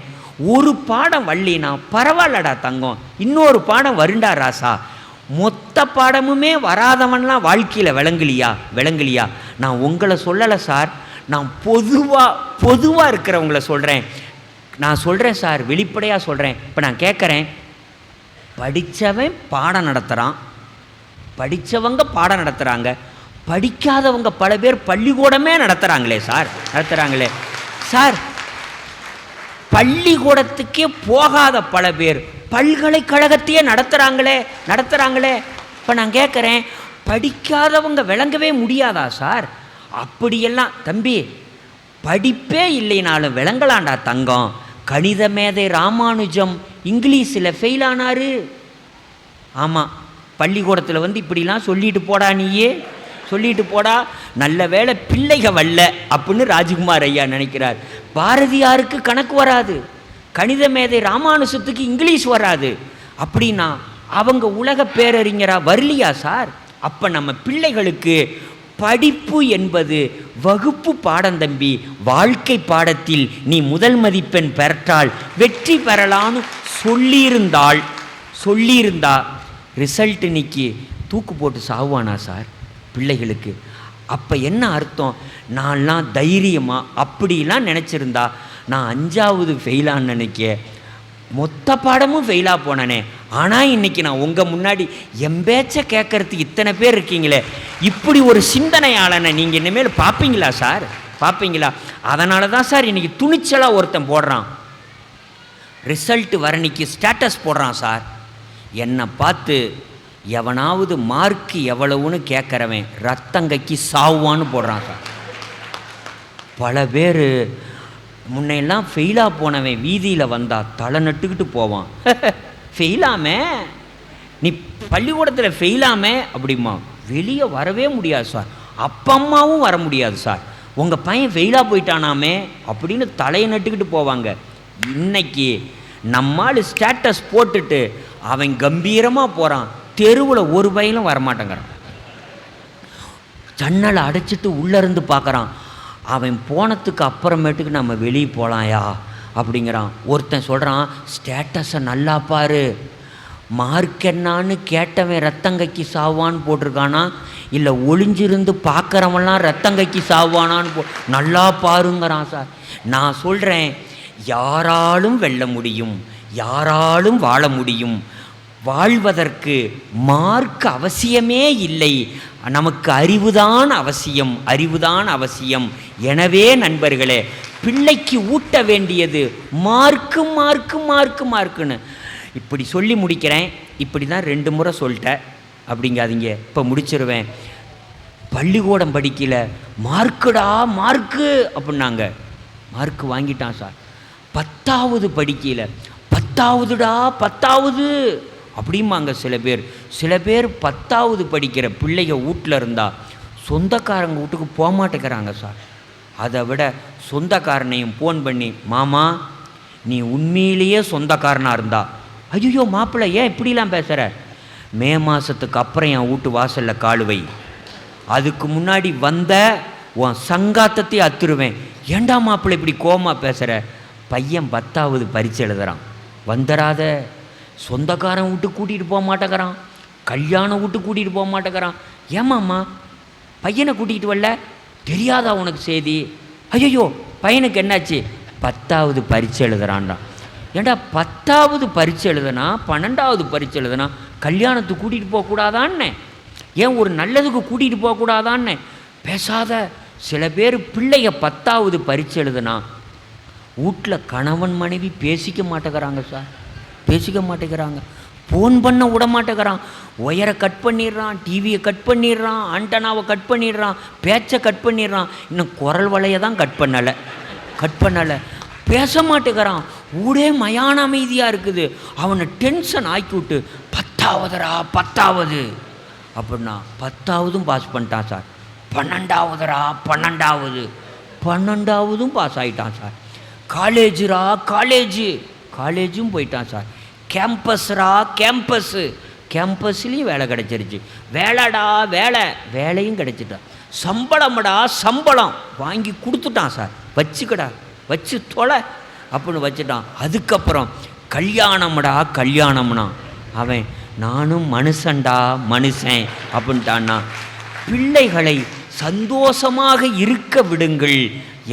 A: ஒரு பாடம் வள்ளினா பரவாயில்லடா தங்கம், இன்னொரு பாடம் வருண்டா ராசா. மொத்த பாடமுமே வராதவன்லாம் வாழ்க்கையில் விளங்கலியா? நான் உங்களை சொல்லலை சார், நான் பொதுவாக இருக்கிறவங்கள சொல்கிறேன். நான் சொல்கிறேன் சார், வெளிப்படையாக சொல்கிறேன். இப்போ நான் கேட்குறேன், படித்தவன் பாடம் நடத்துகிறான், படித்தவங்க பாடம் நடத்துகிறாங்க, படிக்காதவங்க பல பேர் பள்ளிக்கூடமே நடத்துகிறாங்களே சார். பள்ளிக்கூடத்துக்கே போகாத பல பேர் பல்கலைக்கழகத்தையே நடத்துகிறாங்களே. இப்போ நான் கேட்குறேன், படிக்காதவங்க விளங்கவே முடியாதா சார்? அப்படியெல்லாம் தம்பி, படிப்பே இல்லைனாலும் விளங்கலாண்டா தங்கம். கணித மேதை ராமானுஜம் இங்கிலீஷில் ஃபெயில் ஆனார். ஆமாம், பள்ளிக்கூடத்தில் வந்து இப்படிலாம் சொல்லிட்டு போடா, நீயே சொல்லிட்டு போடா, நல்ல வேளை பிள்ளைக வரல அப்படின்னு ராஜ்குமார் ஐயா நினைக்கிறார். பாரதியாருக்கு கணக்கு வராது, கணித மேதை ராமானுஜத்துக்கு இங்கிலீஷ் வராது. அப்படின்னா அவங்க உலக பேரறிஞரா வரலையா சார்? அப்போ நம்ம பிள்ளைகளுக்கு படிப்பு என்பது வகுப்பு பாடம் தம்பி. வாழ்க்கை பாடத்தில் நீ முதல் மதிப்பெண் பெற்றால் வெற்றி பெறலான்னு சொல்லியிருந்தா ரிசல்ட் இன்னைக்கு தூக்கு போட்டு சாவானா சார் பிள்ளைகளுக்கு? அப்போ என்ன அர்த்தம்? நான்லாம் தைரியமாக அப்படிலாம் நினச்சிருந்தா நான் 5வது ஃபெயிலான்னு நினைக்க மொத்த பாடமும் ஃபெயிலாக போனேனே. ஆனால் இன்றைக்கி நான் உங்கள் முன்னாடி என் பேச்சை கேட்குறதுக்கு இத்தனை பேர் இருக்கீங்களே. இப்படி ஒரு சிந்தனையாளனை நீங்கள் இனிமேல் பார்ப்பீங்களா சார்? பார்ப்பீங்களா? அதனால தான் சார் இன்றைக்கி துணிச்சலாக ஒருத்தன் போடுறான், ரிசல்ட்டு வரணிக்கு ஸ்டேட்டஸ் போடுறான் சார். என்னை பார்த்து எவனாவது மார்க்கு எவ்வளவுன்னு கேட்குறவன் ரத்தங்கைக்கு சாவான்னு போடுறான் சார். பல பேர் முன்னையெல்லாம் ஃபெயிலாக போனவன் வீதியில் வந்தால் தலை நட்டுக்கிட்டு போவான். ஃபெயிலாமே, நீ பள்ளிக்கூடத்தில் ஃபெயிலாமே அப்படிமா வெளியே வரவே முடியாது சார். அப்பா அம்மாவும் வர முடியாது சார். உங்கள் பையன் ஃபெயிலாக போயிட்டானாமே அப்படின்னு தலையை நட்டுக்கிட்டு போவாங்க. இன்னைக்கு நம்மால் ஸ்டேட்டஸ் போட்டுட்டு அவன் கம்பீரமாக போகிறான், தெருவில் ஒரு பையனும் வரமாட்டேங்கிறான். ஜன்னலை அடைச்சிட்டு உள்ளேருந்து பார்க்குறான். அவன் போனதுக்கு அப்புறமேட்டுக்கு நம்ம வெளியே போகலாயா அப்படிங்கிறான். ஒருத்தன் சொல்கிறான், ஸ்டேட்டஸை நல்லா பாரு, மார்க் என்னான்னு கேட்டவன் ரத்தங்கைக்கு சாவான்னு போட்டிருக்கானா, இல்லை ஒளிஞ்சிருந்து பார்க்குறவன்லாம் ரத்தங்கைக்கு சாவானான்னு நல்லா பாருங்கிறான் சார். நான் சொல்கிறேன், யாராலும் வெல்ல முடியும், யாராலும் வாழ முடியும். வாழ்வதற்கு மார்க் அவசியமே இல்லை, நமக்கு அறிவுதான் அவசியம். எனவே நண்பர்களே, பிள்ளைக்கு ஊட்ட வேண்டியது மார்க்குன்னு இப்படி சொல்லி முடிக்கிறேன். இப்படி தான் 2 முறை சொல்லிட்டேன் அப்படிங்காதீங்க, இப்போ முடிச்சிருவேன். பள்ளிக்கூடம் படிக்கல, மார்க்கு அப்படின்னாங்க. மார்க்கு வாங்கிட்டான் சார். 10வது படிக்கல, 10வது அப்படிம்பாங்க சில பேர் 10வது படிக்கிற பிள்ளைங்க வீட்டில் இருந்தால் சொந்தக்காரங்க வீட்டுக்கு போக மாட்டேங்கிறாங்க சார். அதை விட சொந்தக்காரனையும் ஃபோன் பண்ணி, மாமா நீ உண்மையிலேயே சொந்தக்காரனாக இருந்தா, ஐயோ மாப்பிள்ளை ஏன் இப்படிலாம் பேசுகிற, மே மாதத்துக்கு அப்புறம் என் வீட்டு வாசலில் காலுவை, அதுக்கு முன்னாடி வந்த உன் சங்காத்தத்தை அத்துருவேன். ஏண்டா மாப்பிள்ளை இப்படி கோவமாக பேசுகிற, பையன் 10வது பரீட்சை எழுதுகிறான், வந்துடாத. சொந்தக்காரன் வீட்டு கூட்டிகிட்டு போக மாட்டேங்கிறான், கல்யாணம் வீட்டு கூட்டிகிட்டு போக மாட்டேங்கிறான். ஏமாம்மா பையனை கூட்டிகிட்டு வரல, தெரியாதா உனக்கு செய்தி? ஐயோ பையனுக்கு என்னாச்சு, 10வது பரீட்சை எழுதுறான்டா. ஏண்டா 10வது பரீட்சை எழுதுனா 12வது பரீட்சை எழுதுனா கல்யாணத்துக்கு கூட்டிகிட்டு போகக்கூடாதான்னு, ஏன் ஒரு நல்லதுக்கு கூட்டிகிட்டு போகக்கூடாதான்னு பேசாத. சில பேர் பிள்ளைய 10வது பரீட்சை எழுதுனா வீட்டில் கணவன் மனைவி பேசிக்க மாட்டேங்கிறாங்க சார், பேசிக்க மாட்டேங்கிறாங்க. ஃபோன் பண்ண விட மாட்டேங்கிறான், ஒயரை கட் பண்ணிடுறான், டிவியை கட் பண்ணிடுறான், ஆண்டனாவை கட் பண்ணிடுறான், பேச்சை கட் பண்ணிடுறான், இன்னும் குரல் வலையை தான் கட் பண்ணலை, பேச மாட்டேங்கிறான். ஊடே மயான அமைதியாக இருக்குது. அவனை டென்ஷன் ஆக்கிவிட்டு 10வது அப்படின்னா 10வதும் பாஸ் பண்ணிட்டான் சார். 12வதும் பாஸ் ஆகிட்டான் சார். காலேஜும் போயிட்டான் சார். கேம்பஸ்லேயும் வேலை கிடச்சிருச்சு. வேலையும் கிடச்சிட்டான். சம்பளம் வாங்கி கொடுத்துட்டான் சார். வச்சுக்கடா, வச்சு தொலை அப்படின்னு வச்சுட்டான். அதுக்கப்புறம் கல்யாணம்னா அவன் நானும் மனுஷன் அப்படின்ட்டான்னா. பிள்ளைகளை சந்தோஷமாக இருக்க விடுங்கள்.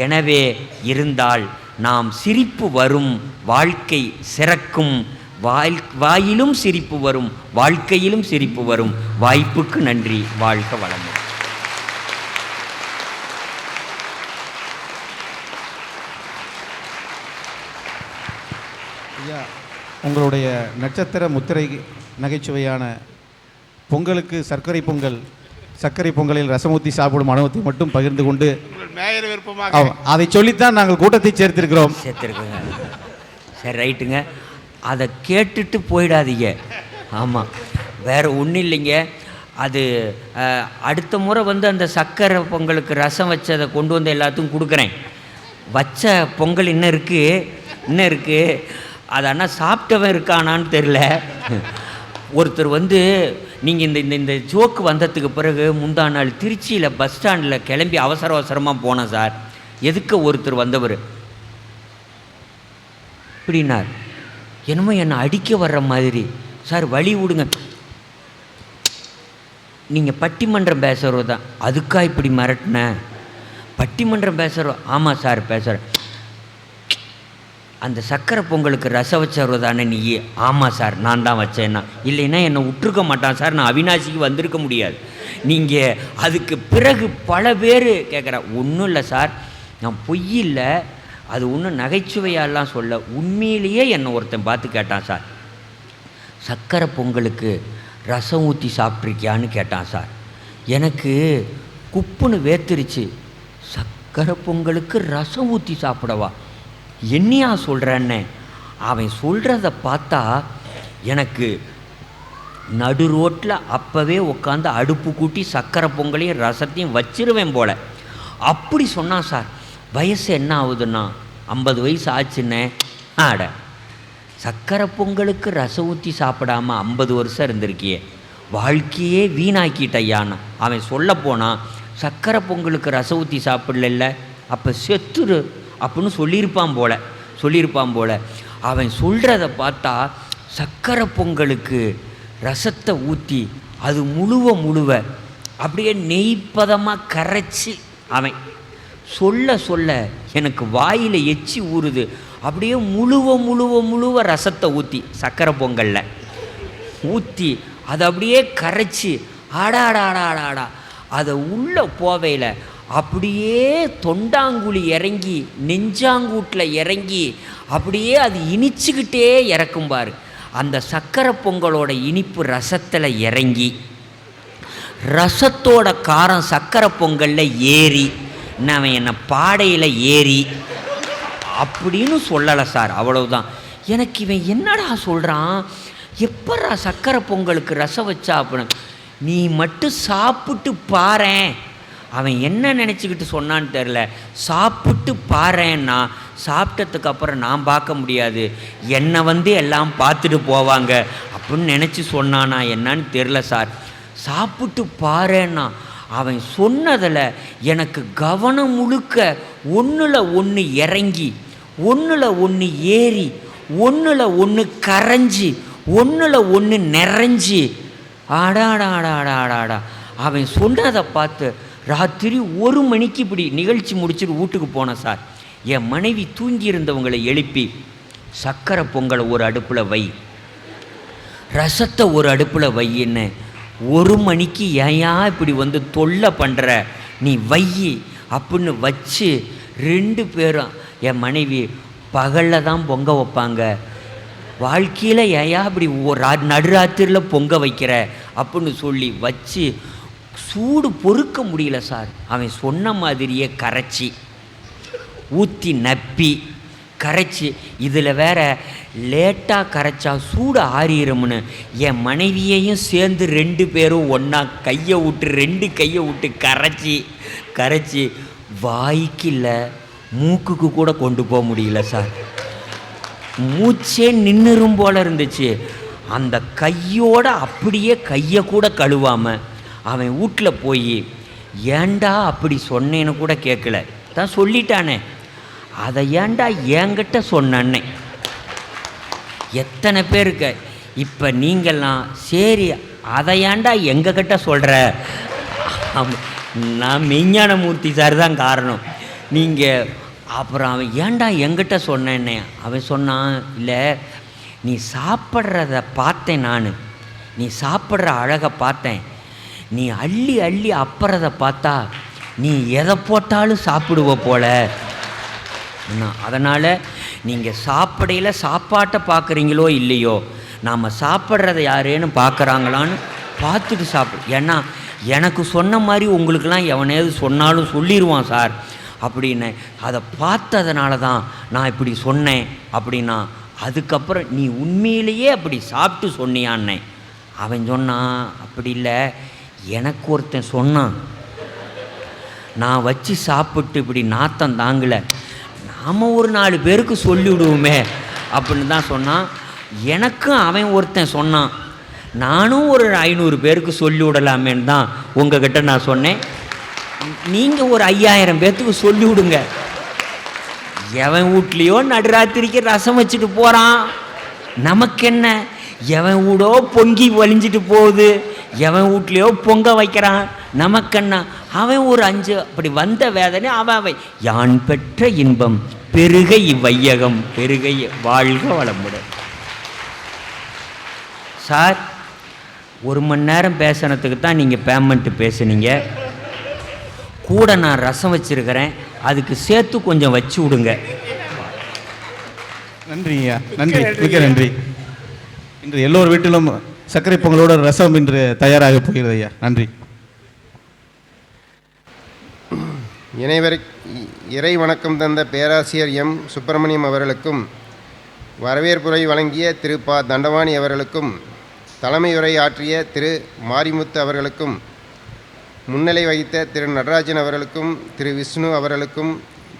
A: எனவே இருந்தால் நாம் சிரிப்பு வரும், வாழ்க்கை சிறக்கும். வாயிலும் சிரிப்பு வரும், வாழ்க்கையிலும் சிரிப்பு வரும். வாய்ப்புக்கு நன்றி. வாழ்க வளமுடன்.
B: உங்களுடைய நட்சத்திர முத்திரை நகைச்சுவையான பொங்கலுக்கு சர்க்கரை பொங்கலில் ரசமூத்தி சாப்பிடும் அனுபவத்தை மட்டும் பகிர்ந்து கொண்டு
C: மேயர் விருப்பமாக
B: அதை சொல்லித்தான் நாங்கள் கூட்டத்தை சேர்த்திருக்கிறோம்.
A: சரி, ரைட்டுங்க. அதை கேட்டுட்டு போயிடாதீங்க. ஆமாம், வேறு ஒன்றும் இல்லைங்க. அது அடுத்த முறை வந்து அந்த சர்க்கரை பொங்கலுக்கு ரசம் வச்சதை கொண்டு வந்து எல்லாத்துக்கும் கொடுக்குறேன். வச்ச பொங்கல் இன்னும் இருக்குது. அது ஆனால் சாப்பிட்டவன் இருக்கானான்னு தெரில. ஒருத்தர் வந்து நீங்கள் இந்த ஜோக்கு வந்ததுக்கு பிறகு முந்தா நாள் திருச்சியில் பஸ் ஸ்டாண்டில் கிளம்பி அவசரமாக போனேன் சார். எதுக்கு ஒருத்தர் வந்தவர் இப்படின்னார், என்னமோ என்னை அடிக்க வர்ற மாதிரி. சார் வழி விடுங்க, நீங்கள் பட்டிமன்றம் பேசுகிறவர் தான், அதுக்கா இப்படி மிரட்டினேன்? பட்டிமன்றம் பேசுகிறோம்? ஆமாம் சார் பேசுகிறேன். அந்த சக்கரை பொங்கலுக்கு ரசம் வச்சவர் தானே நீ? ஆமாம் சார் நான் தான் வச்சேன்னா. இல்லைன்னா என்னை விட்டுருக்க மாட்டான் சார், நான் அவினாசிக்கு வந்திருக்க முடியாது. நீங்கள் அதுக்கு பிறகு பல பேர் கேட்குற. ஒன்றும் இல்லை சார், நான் பொய் இல்லை, அது ஒன்றும் நகைச்சுவையாலாம் சொல்ல, உண்மையிலேயே என்னை ஒருத்தன் பார்த்து கேட்டான் சார், சக்கரை பொங்கலுக்கு ரசம் ஊற்றி சாப்பிட்ருக்கியான்னு கேட்டான் சார். எனக்கு குப்புன்னு வேத்துருச்சு. சக்கரை பொங்கலுக்கு ரசம் ஊற்றி சாப்பிடவா? என்னையா சொல்கிறேன்னு அவன் சொல்கிறத பார்த்தா எனக்கு நடு ரோட்டில் அப்போவே உட்காந்து அடுப்பு கூட்டி சக்கரை பொங்கலையும் ரசத்தையும் வச்சிருவேன் போல். அப்படி சொன்னான் சார். வயசு என்ன ஆகுதுன்னா 50 வயசு ஆச்சுன்னே. ஆட, சக்கரை பொங்கலுக்கு ரசம் ஊற்றி சாப்பிடாமல் 50 வருஷம் இருந்திருக்கியே, வாழ்க்கையே வீணாக்கிட்டையான்னு அவன் சொல்ல போனான். சக்கரை பொங்கலுக்கு ரசம் ஊற்றி சாப்பிடல, அப்போ செத்துரு அப்படின்னு சொல்லியிருப்பான் போல. அவன் சொல்கிறத பார்த்தா சக்கரை பொங்கலுக்கு ரசத்தை ஊற்றி அது முழுவ அப்படியே நெய்ப்பதமாக கரைச்சி அவன் சொல்ல எனக்கு வாயில் எச்சி ஊறுது. அப்படியே முழுவ ரசத்தை ஊற்றி சக்கரை பொங்கலில் ஊற்றி அதை அப்படியே கரைச்சி ஆடாடாடாடாடா அதை உள்ளே போவையில் அப்படியே தொண்டாங்குழி இறங்கி நெஞ்சாங்கூட்டில் இறங்கி அப்படியே அது இனிச்சுக்கிட்டே இறக்கும்பார். அந்த சக்கரை பொங்கலோட இனிப்பு ரசத்தில் இறங்கி ரசத்தோட காரம் சக்கரை பொங்கலில் ஏறி நான் என்னை பாடையில் ஏறி அப்படின்னு சொல்லலை சார். அவ்வளவுதான். எனக்கு இவன் என்னடா சொல்கிறான், எப்படா சக்கரை பொங்கலுக்கு ரசம் வச்சா அப்படின்னு. நீ மட்டும் சாப்பிட்டு பாரேன். அவன் என்ன நினச்சிக்கிட்டு சொன்னான்னு தெரில. சாப்பிட்டு பாரேன்னா சாப்பிட்டதுக்கு அப்புறம் நான் பார்க்க முடியாது, என்னை வந்து எல்லாம் பார்த்துட்டு போவாங்க அப்படின்னு நினச்சி சொன்னானா என்னன்னு தெரில சார். சாப்பிட்டு பாரேன்னா அவன் சொன்னதில் எனக்கு கவனம் முழுக்க ஒன்றில் ஒன்று இறங்கி ஒன்றில் ஒன்று ஏறி ஒன்றில் ஒன்று கரைஞ்சி ஒன்றில் ஒன்று நிறைஞ்சி ஆடாடாடாடாடாடா அவன் சொன்னதை பார்த்து ராத்திரி 1 மணிக்கு இப்படி நிகழ்ச்சி முடிச்சுட்டு வீட்டுக்கு போனேன் சார். என் மனைவி தூங்கி இருந்தவங்களை எழுப்பி சக்கரை பொங்கலை ஒரு அடுப்பில் வை, ரசத்தை ஒரு அடுப்பில் வையின்னு 1 மணிக்கு ஏயா இப்படி வந்து தொல்லை பண்ணுற, நீ வை அப்படின்னு வச்சு 2 பேரும் என் மனைவி பகலில் தான் பொங்க வைப்பாங்க, வாழ்க்கையில் ஏயா இப்படி நடுராத்திரியில் பொங்க வைக்கிற அப்படின்னு சொல்லி வச்சு சூடு பொறுக்க முடியல சார். அவன் சொன்ன மாதிரியே கரைச்சி ஊற்றி நப்பி கரைச்சி, இதில் வேற லேட்டாக கரைச்சா சூடு ஆறிடும்னு என் மனைவியையும் சேர்ந்து 2 பேரும் ஒன்றா கையை விட்டு கரைச்சி வாய்க்கு இல்லை மூக்குக்கு கூட கொண்டு போக முடியல சார். மூச்சே நின்றுரும் போல இருந்துச்சு. அந்த கையோட அப்படியே கையை கூட கழுவாமல் அவன் வீட்டில் போய் ஏண்டா அப்படி சொன்னேன்னு கூட கேட்கல, தான் சொல்லிட்டானே, அதை ஏண்டா என்கிட்ட சொன்னே. எத்தனை பேருக்கு இப்போ நீங்கள்லாம் சரி அதை ஏண்டா எங்ககிட்ட சொல்கிற, நான் மெய்ஞானமூர்த்தி சார் தான் காரணம். நீங்கள் அப்புறம் அவன் ஏண்டா என்கிட்ட சொன்னேன்னே. அவன் சொன்னான், இல்லை நீ சாப்பிட்றத பார்த்தேன், நீ சாப்பிட்ற அழகை பார்த்தேன், நீ அள்ளி அப்புறதை பார்த்தா நீ எதை போட்டாலும் சாப்பிடுவ போல. அதனால் நீங்கள் சாப்பிடையில் சாப்பாட்டை பார்க்குறீங்களோ இல்லையோ, நாம் சாப்பிட்றத யாரேன்னு பார்க்குறாங்களான்னு பார்த்துட்டு சாப்பிடு. ஏன்னா எனக்கு சொன்ன மாதிரி உங்களுக்கெல்லாம் எவனேது சொன்னாலும் சொல்லிடுவான் சார் அப்படின்னு. அதை பார்த்ததுனால தான் நான் இப்படி சொன்னேன் அப்படின்னா, அதுக்கப்புறம் நீ உண்மையிலேயே அப்படி சாப்பிட்டு சொன்னியான்னே. அவன் சொன்னான், அப்படி இல்லை, எனக்கு ஒருத்தன் சொன்னான், நான் வச்சு சாப்பிட்டு இப்படி நாத்தம் தாங்கலை, நாம் ஒரு 4 பேருக்கு சொல்லிவிடுவோமே அப்படின்னு தான் சொன்னான். எனக்கும் அவன் ஒருத்தன் சொன்னான், நானும் ஒரு 500 பேருக்கு சொல்லி விடலாமேன்னு தான் உங்ககிட்ட நான் சொன்னேன். நீங்கள் ஒரு 5000 பேர்த்துக்கு சொல்லி விடுங்க. எவன் வீட்லேயோ நடுராத்திரிக்கு ரசம் வச்சுட்டு போகிறான், நமக்கு என்ன? எவன் வீடோ பொங்கி வலிஞ்சிட்டு போகுது, எவன் வீட்லேயோ பொங்க வைக்கிறான், நமக்கென்ன? அவன் ஒரு 5 அப்படி வந்த வேதனை அவன் யான் பெற்ற இன்பம் பெருக இவ்வையகம் பெருக வாழ்க வளமுடன். சார், 1 மணி நேரம் பேசுனதுக்கு தான் நீங்கள் பேமெண்ட்டு பேசுனீங்க. கூட நான் ரசம் வச்சுருக்கிறேன், அதுக்கு சேர்த்து கொஞ்சம் வச்சு விடுங்க.
B: நன்றி ஐயா, நன்றி, மிக நன்றி. இன்று எல்லோர் வீட்டிலும் சர்க்கரை பொங்கலோட ரசம் இன்று தயாராக போகிறது ஐயா. நன்றி.
C: இறை வணக்கம் தந்த பேராசிரியர் எம் சுப்பிரமணியம் அவர்களுக்கும், வரவேற்புரை வழங்கிய திரு ப தண்டவாணி அவர்களுக்கும், தலைமையுரை ஆற்றிய திரு மாரிமுத்து அவர்களுக்கும், முன்னிலை வகித்த திரு நடராஜன் அவர்களுக்கும், திரு விஷ்ணு அவர்களுக்கும்,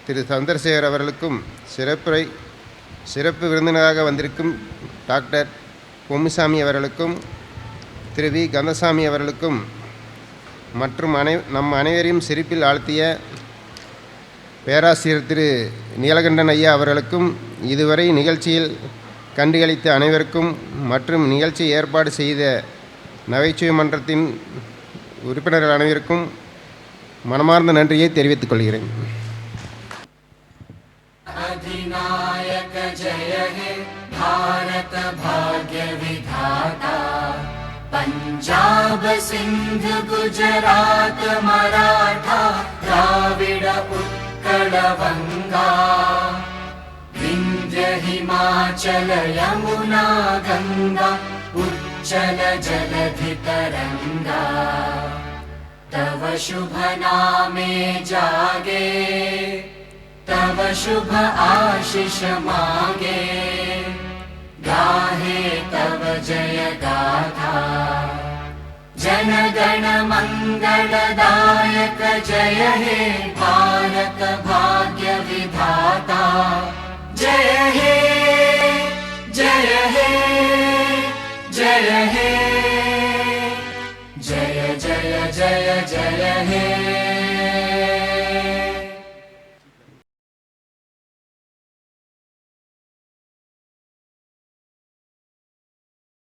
C: திரு சந்திரசேகர் அவர்களுக்கும், சிறப்பு விருந்தினராக வந்திருக்கும் டாக்டர் பொம்முசாமி அவர்களுக்கும், திரு வி கந்தசாமி அவர்களுக்கும், மற்றும் நம் அனைவரையும் சிரிப்பில் ஆழ்த்திய பேராசிரியர் திரு நீலகண்டன் ஐயா அவர்களுக்கும், இதுவரை நிகழ்ச்சியில் கண்டுகளித்த அனைவருக்கும், மற்றும் நிகழ்ச்சி ஏற்பாடு செய்த நகைச்சுவை மன்றத்தின் உறுப்பினர்கள் அனைவருக்கும் மனமார்ந்த நன்றியை தெரிவித்துக் கொள்கிறேன்.
D: अधिनायक जय हे भारत भाग्य विधाता, पंजाब सिंध गुजरात मराठा द्राविड उत्कल बंगा, विंध्य हिमाचल यमुना गंगा उच्चल जलधि तरंगा, तव शुभ नामे जागे, तव शुभ आशीष मांगे, गाहे तव जय गाथा, जन गण मंगलदायक जय हे भारत भाग्य विधाता, जय हे जय हे जय हे जय जय जय जय हे।